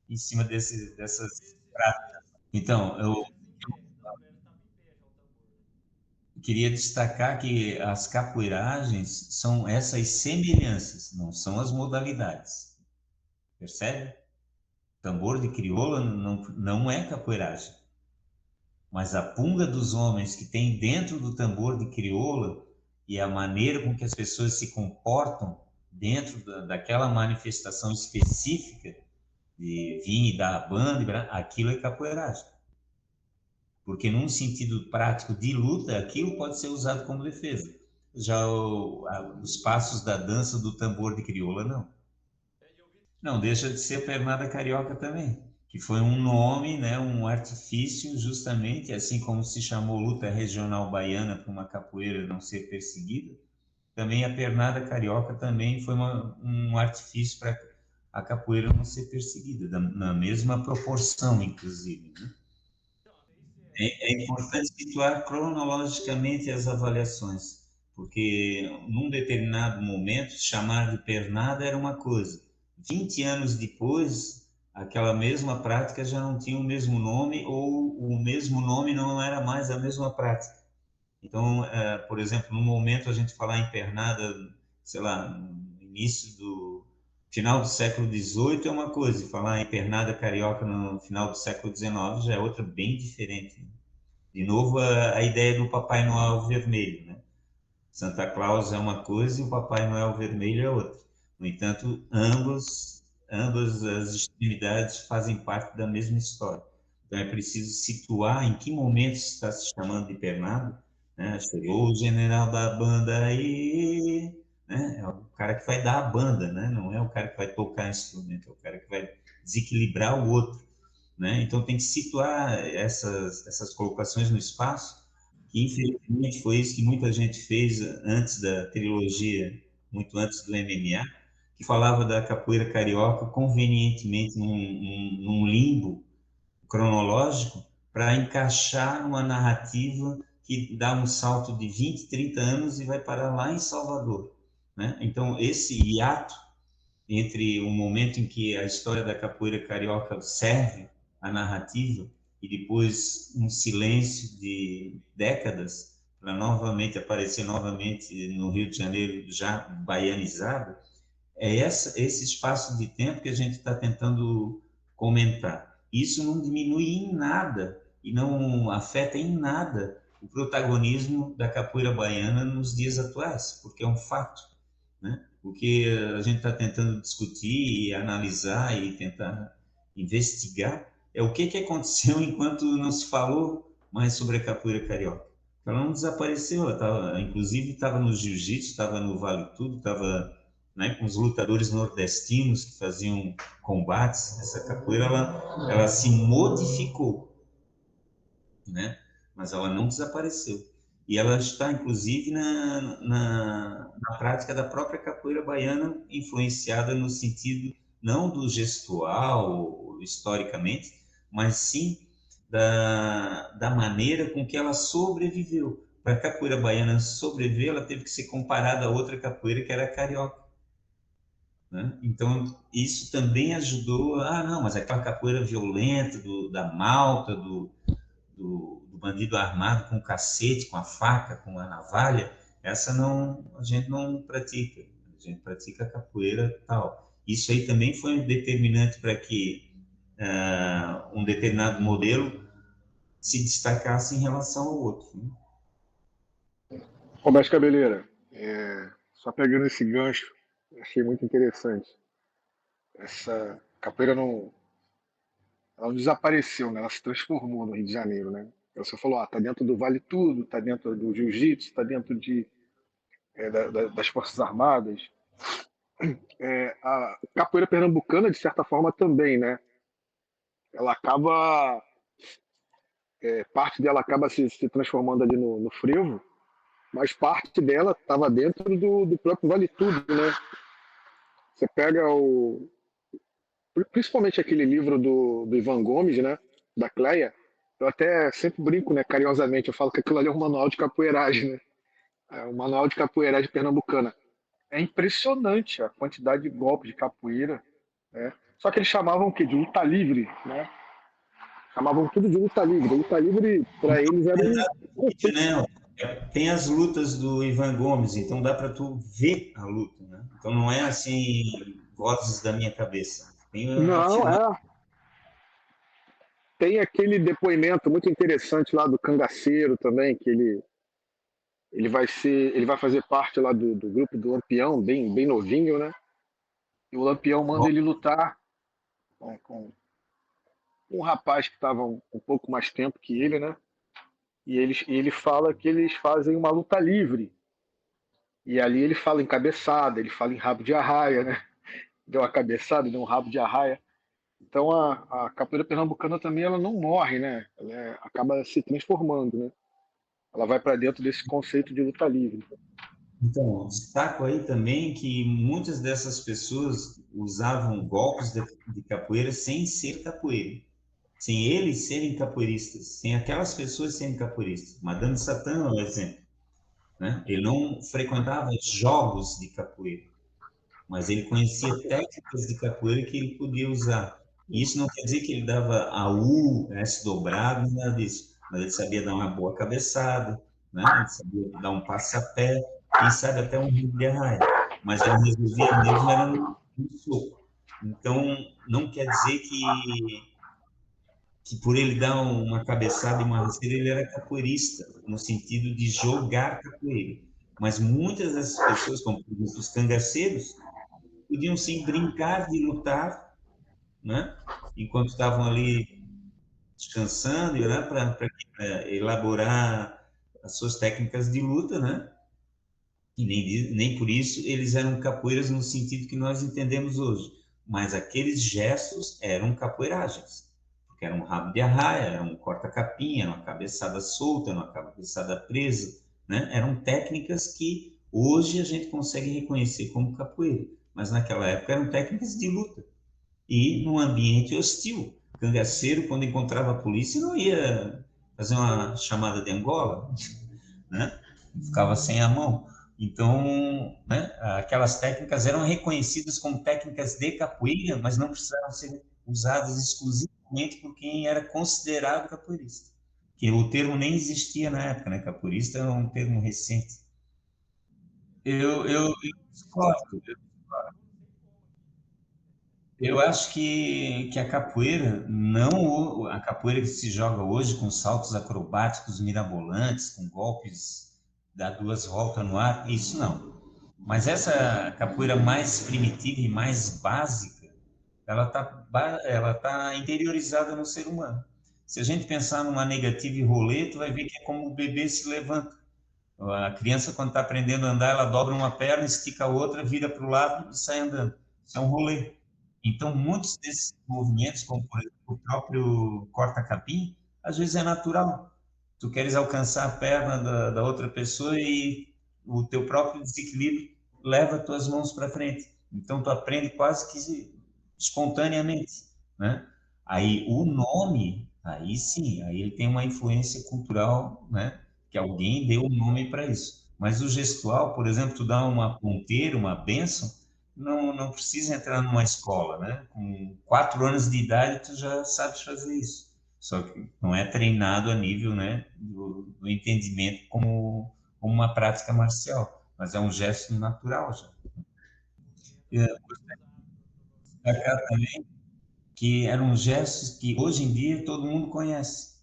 em cima dessas práticas. Então, eu queria destacar que as capoeiragens são essas semelhanças, não são as modalidades. Percebe? Tambor de crioula não é capoeiragem. Mas a punga dos homens que tem dentro do tambor de crioula e a maneira com que as pessoas se comportam dentro daquela manifestação específica de vir e dar a banda, aquilo é capoeiragem. Porque num sentido prático de luta, aquilo pode ser usado como defesa. Já os passos da dança do tambor de crioula, não. Não deixa de ser pernada carioca também, que foi um nome, né, um artifício justamente, assim como se chamou luta regional baiana para uma capoeira não ser perseguida, também a pernada carioca também foi um artifício para a capoeira não ser perseguida, na mesma proporção, inclusive, né? É importante situar cronologicamente as avaliações, porque num determinado momento chamar de pernada era uma coisa. 20 anos depois, aquela mesma prática já não tinha o mesmo nome ou o mesmo nome não era mais a mesma prática. Então, por exemplo, no momento a gente falar em pernada, sei lá, no início do final do século XVIII é uma coisa, e falar em pernada carioca no final do século XIX já é outra bem diferente, né? De novo, a ideia do Papai Noel vermelho, né? Santa Claus é uma coisa e o Papai Noel vermelho é outra. No entanto, ambas as extremidades fazem parte da mesma história. Então, é preciso situar em que momento está se chamando de pernada, né? Chegou o general da banda aí, né? É o cara que vai dar a banda, né? Não é o cara que vai tocar instrumento, é o cara que vai desequilibrar o outro, né? Então tem que situar essas colocações no espaço, que infelizmente foi isso que muita gente fez antes da trilogia, muito antes do MMA, que falava da capoeira carioca convenientemente num limbo cronológico para encaixar numa narrativa que dá um salto de 20, 30 anos e vai parar lá em Salvador, né? Então esse hiato entre o momento em que a história da capoeira carioca serve a narrativa e depois um silêncio de décadas para novamente aparecer novamente no Rio de Janeiro já baianizado, é esse espaço de tempo que a gente está tentando comentar. Isso não diminui em nada e não afeta em nada o protagonismo da capoeira baiana nos dias atuais, porque é um fato, né? O que a gente está tentando discutir e analisar e tentar investigar é o que aconteceu enquanto não se falou mais sobre a capoeira carioca. Ela não desapareceu, inclusive estava no jiu-jitsu, estava no Vale Tudo, estava, né, com os lutadores nordestinos que faziam combates. Essa capoeira ela se modificou, né? Mas ela não desapareceu. E ela está, inclusive, na prática da própria capoeira baiana, influenciada no sentido não do gestual, historicamente, mas sim da maneira com que ela sobreviveu. Para a capoeira baiana sobreviver, ela teve que ser comparada a outra capoeira, que era a carioca. Né? Então, isso também ajudou. Ah, não, mas aquela capoeira violenta da malta, do bandido armado com o cacete, com a faca, com a navalha, essa não, a gente não pratica. A gente pratica a capoeira tal. Isso aí também foi um determinante para que um determinado modelo se destacasse em relação ao outro. Né? Roberto Cabeleira, só pegando esse gancho, achei muito interessante. Essa capoeira ela não desapareceu, né? Ela se transformou no Rio de Janeiro, né? Você falou, tá dentro do Vale Tudo, tá dentro do Jiu-Jitsu, tá dentro das Forças Armadas. A capoeira pernambucana, de certa forma, também, né? Ela acaba... parte dela acaba se transformando ali no frevo, mas parte dela estava dentro do próprio Vale Tudo, né? Você pega principalmente aquele livro do Ivan Gomes, né? Da Cleia, eu até sempre brinco, né? Carinhosamente, eu falo que aquilo ali é um manual de capoeiragem, né? É um manual de capoeiragem pernambucana. É impressionante a quantidade de golpes de capoeira, né? Só que eles chamavam o quê? De luta livre, né? Chamavam tudo de luta livre. Luta livre, para eles, era um... Tem as lutas do Ivan Gomes, então dá para tu ver a luta, né? Então não é assim, vozes da minha cabeça. Não, Tem aquele depoimento muito interessante lá do Cangaceiro também, que ele vai fazer parte lá do grupo do Lampião, bem novinho, né? E o Lampião manda ele lutar com um rapaz que estava um pouco mais tempo que ele, né? E ele fala que eles fazem uma luta livre. E ali ele fala em cabeçada, ele fala em rabo de arraia, né? Deu uma cabeçada, deu um rabo de arraia. Então a capoeira pernambucana também ela não morre, né? Ela acaba se transformando, né? Ela vai para dentro desse conceito de luta livre. Então, destaco aí também que muitas dessas pessoas usavam golpes de capoeira sem ser capoeira, sem eles serem capoeiristas, sem aquelas pessoas serem capoeiristas. Madame Satã é um exemplo. Né? Ele não frequentava jogos de capoeira, mas ele conhecia técnicas de capoeira que ele podia usar. E isso não quer dizer que ele dava AU, S dobrado, nada disso. Mas ele sabia dar uma boa cabeçada, né? Ele sabia dar um passo-a-pé, quem sabe até um rabo de arraia. Mas ele resolvia mesmo era no soco. Então, não quer dizer que por ele dar uma cabeçada e uma rasteira, ele era capoeirista, no sentido de jogar capoeira. Mas muitas dessas pessoas, como por exemplo, os cangaceiros, podiam sim brincar de lutar, né? Enquanto estavam ali descansando, né? Para elaborar as suas técnicas de luta, né? E nem por isso eles eram capoeiras no sentido que nós entendemos hoje. Mas aqueles gestos eram capoeiragens. Porque era um rabo de arraia, era um corta-capinha, era uma cabeçada solta, era uma cabeçada presa, né? Eram técnicas que hoje a gente consegue reconhecer como capoeira. Mas naquela época eram técnicas de luta. E num ambiente hostil. O cangaceiro, quando encontrava a polícia, não ia fazer uma chamada de Angola, né? Ficava sem a mão. Então, né, aquelas técnicas eram reconhecidas como técnicas de capoeira, mas não precisavam ser usadas exclusivamente por quem era considerado capoeirista. Que o termo nem existia na época, né? Capoeirista é um termo recente. Eu discordo. Eu acho que a capoeira, não a capoeira que se joga hoje com saltos acrobáticos mirabolantes, com golpes dá duas voltas no ar, isso não. Mas essa capoeira mais primitiva e mais básica, ela tá interiorizada no ser humano. Se a gente pensar numa negativa e rolê, tu vai ver que é como o bebê se levanta. A criança, quando está aprendendo a andar, ela dobra uma perna, estica a outra, vira para o lado e sai andando. Isso é um rolê. Então, muitos desses movimentos, como por exemplo, o próprio corta-capim, às vezes é natural. tu queres alcançar a perna da outra pessoa e o teu próprio desequilíbrio leva tuas mãos para frente. Então, tu aprende quase que espontaneamente, né? Aí, o nome, aí sim, aí ele tem uma influência cultural, né? Que alguém deu o nome para isso. Mas o gestual, por exemplo, tu dá uma ponteira, uma bênção, não precisa entrar numa escola, né? Com 4 anos de idade, tu já sabes fazer isso. Só que não é treinado a nível, né, do entendimento como uma prática marcial, mas é um gesto natural já. E destacar também que eram gestos que hoje em dia todo mundo conhece,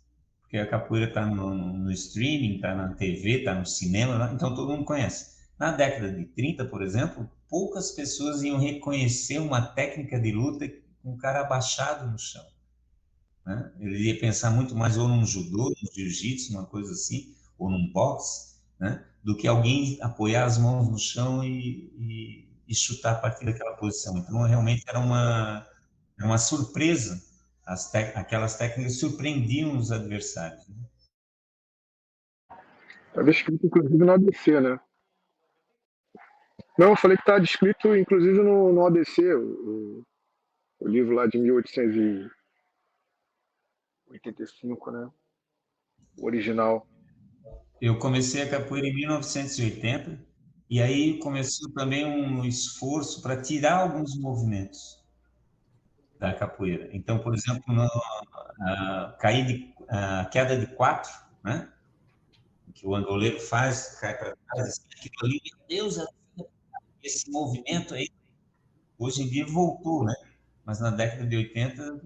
porque a capoeira está no streaming, está na TV, está no cinema, né? Então todo mundo conhece. Na década de 30, por exemplo, poucas pessoas iam reconhecer uma técnica de luta com um cara abaixado no chão, né? Ele ia pensar muito mais ou num judô, num jiu-jitsu, uma coisa assim, ou num boxe, né? Do que alguém apoiar as mãos no chão e chutar a partir daquela posição. Então, realmente era uma surpresa. Aquelas técnicas surpreendiam os adversários, né? Estava escrito, inclusive, no ABC, né? Não, eu falei que está descrito, inclusive, no ABC, o livro lá de 1885, né? O original. Eu comecei a capoeira em 1980 e aí começou também um esforço para tirar alguns movimentos da capoeira. Então, por exemplo, a queda de 4, né? Que o angoleiro faz, cai para trás, assim, aquilo ali, meu Deus, esse movimento aí, hoje em dia voltou, né? Mas na década de 80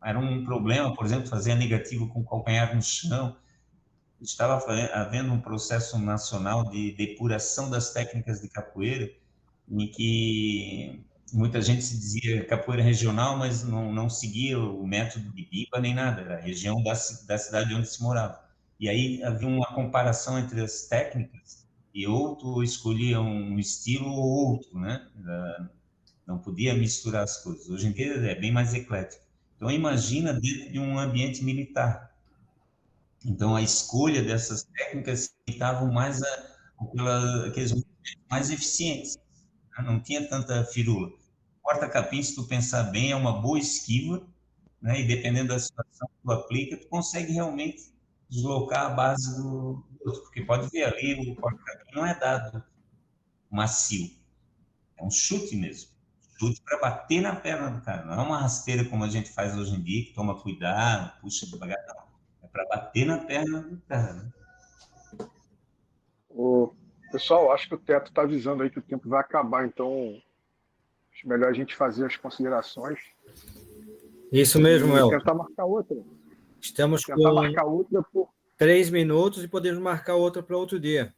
era um problema, por exemplo, fazer negativo com o calcanhar no chão. Estava havendo um processo nacional de depuração das técnicas de capoeira, em que muita gente se dizia capoeira regional, mas não seguia o método de Biba nem nada, era a região da cidade onde se morava. E aí havia uma comparação entre as técnicas e outro escolhia um estilo ou outro, né? Não podia misturar as coisas. Hoje em dia é bem mais eclético. Então imagina dentro de um ambiente militar. Então a escolha dessas técnicas estavam mais aqueles movimentos mais eficientes, né? Não tinha tanta firula. Porta-capim, se tu pensar bem, é uma boa esquiva, né? E dependendo da situação que tu aplica, tu consegue realmente deslocar a base do outro, porque pode ver ali, o porta-capim não é dado macio, é um chute mesmo. Chute para bater na perna do cara, não é uma rasteira como a gente faz hoje em dia, que toma cuidado, puxa devagar, não. É para bater na perna do cara, né? Pessoal, acho que o Teto está avisando aí que o tempo vai acabar, então acho melhor a gente fazer as considerações Isso mesmo, e Elton. tentar marcar outra. Estamos Tentar com marcar outra por... 3 minutos e podemos marcar outra para outro dia.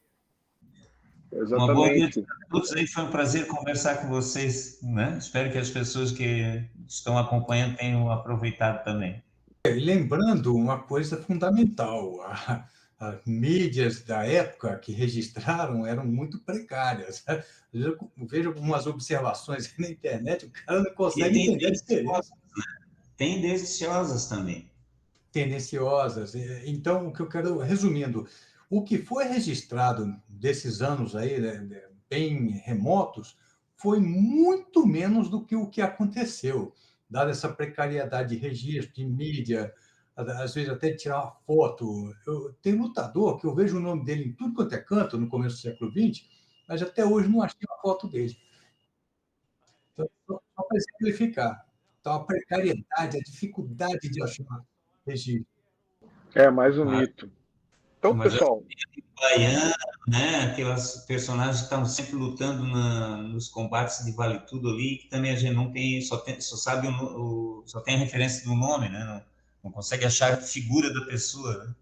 Uma boa noite Exatamente. a todos aí, foi um prazer conversar com vocês, né? Espero que as pessoas que estão acompanhando tenham aproveitado também. E lembrando uma coisa fundamental, as mídias da época que registraram eram muito precárias. Eu vejo algumas observações na internet, o cara não E consegue entender a diferença. tendenciosas também. Tendenciosas. Então, o que eu quero, resumindo, o que foi registrado desses anos aí, né, bem remotos, foi muito menos do que o que aconteceu, dada essa precariedade de registro, de mídia, às vezes até tirar uma foto. Tem lutador que eu vejo o nome dele em tudo quanto é canto, no começo do século XX, mas até hoje não achei uma foto dele. Então, só para exemplificar. Então, a precariedade, a dificuldade de achar registro. É mais um Mas, mito. Então, mas pessoal, Baiano, né? Aquelas personagens que estavam sempre lutando nos combates de Vale Tudo ali, que também a gente não tem, só sabe só tem a referência do nome, né? Não consegue achar a figura da pessoa, né?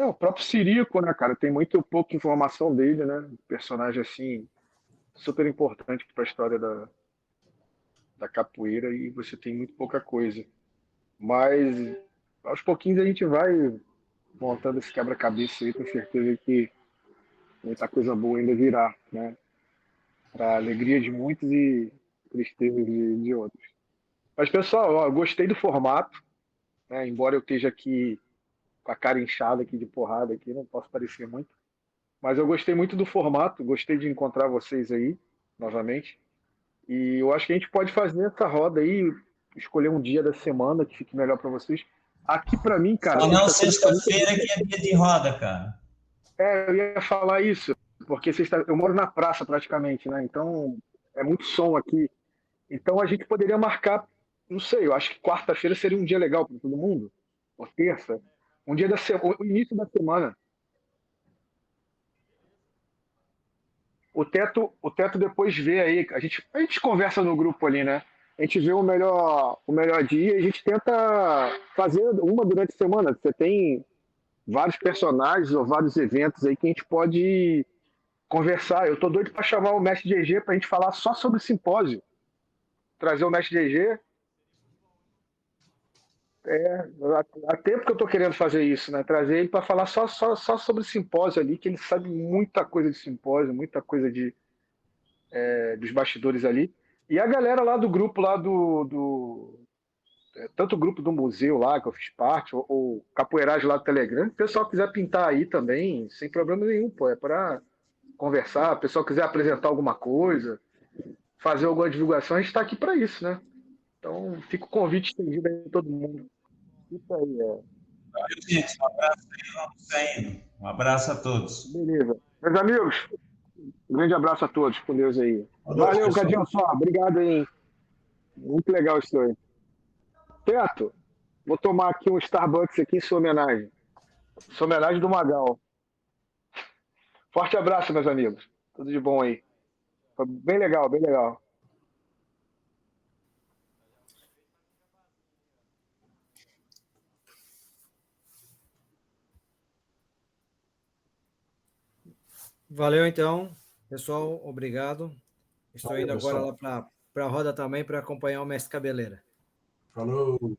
o próprio Sirico, né, cara? Tem muito pouca informação dele, né? Personagem assim super importante para a história da capoeira e você tem muito pouca coisa. Mas aos pouquinhos a gente vai montando esse quebra-cabeça aí, tenho certeza que muita coisa boa ainda virá, né? Para alegria de muitos e tristeza de outros. Mas, pessoal, ó, gostei do formato, né? Embora eu esteja aqui com a cara inchada aqui de porrada aqui, não posso parecer muito. Mas eu gostei muito do formato, gostei de encontrar vocês aí, novamente. E eu acho que a gente pode fazer essa roda aí, escolher um dia da semana que fique melhor para vocês. Aqui para mim, cara... Só não sexta-feira que é dia de roda, cara. Eu ia falar isso, porque eu moro na praça praticamente, né? Então é muito som aqui. Então a gente poderia marcar, não sei, eu acho que quarta-feira seria um dia legal para todo mundo, ou terça, um dia o início da semana. O teto depois vê aí, a gente conversa no grupo ali, né? A gente vê o melhor dia e a gente tenta fazer uma durante a semana. Você tem vários personagens ou vários eventos aí que a gente pode conversar. Eu tô doido para chamar o mestre GG para a gente falar só sobre o simpósio. Trazer o mestre GG. Há tempo que eu tô querendo fazer isso, né? Trazer ele para falar só sobre o simpósio ali, que ele sabe muita coisa de simpósio, muita coisa dos bastidores ali. E a galera lá do grupo, lá tanto o grupo do museu lá, que eu fiz parte, ou capoeiragem lá do Telegram, se o pessoal quiser pintar aí também, sem problema nenhum, pô, é para conversar, se o pessoal quiser apresentar alguma coisa, fazer alguma divulgação, a gente está aqui para isso, né? Então, fica o convite estendido aí a todo mundo. Isso aí, Valeu, gente. Um abraço aí, vamos saindo. Um abraço a todos. Beleza. Meus amigos, um grande abraço a todos, com Deus aí. Valeu, Cadinho só. Obrigado aí. Muito legal isso aí. Teto, vou tomar aqui um Starbucks aqui em sua homenagem. Sua homenagem do Magal. Forte abraço, meus amigos. Tudo de bom aí. Foi bem legal, bem legal. Valeu, então. Pessoal, obrigado. Estou Valeu, indo agora pessoal. lá para a roda também para acompanhar o mestre Cabeleira. Falou.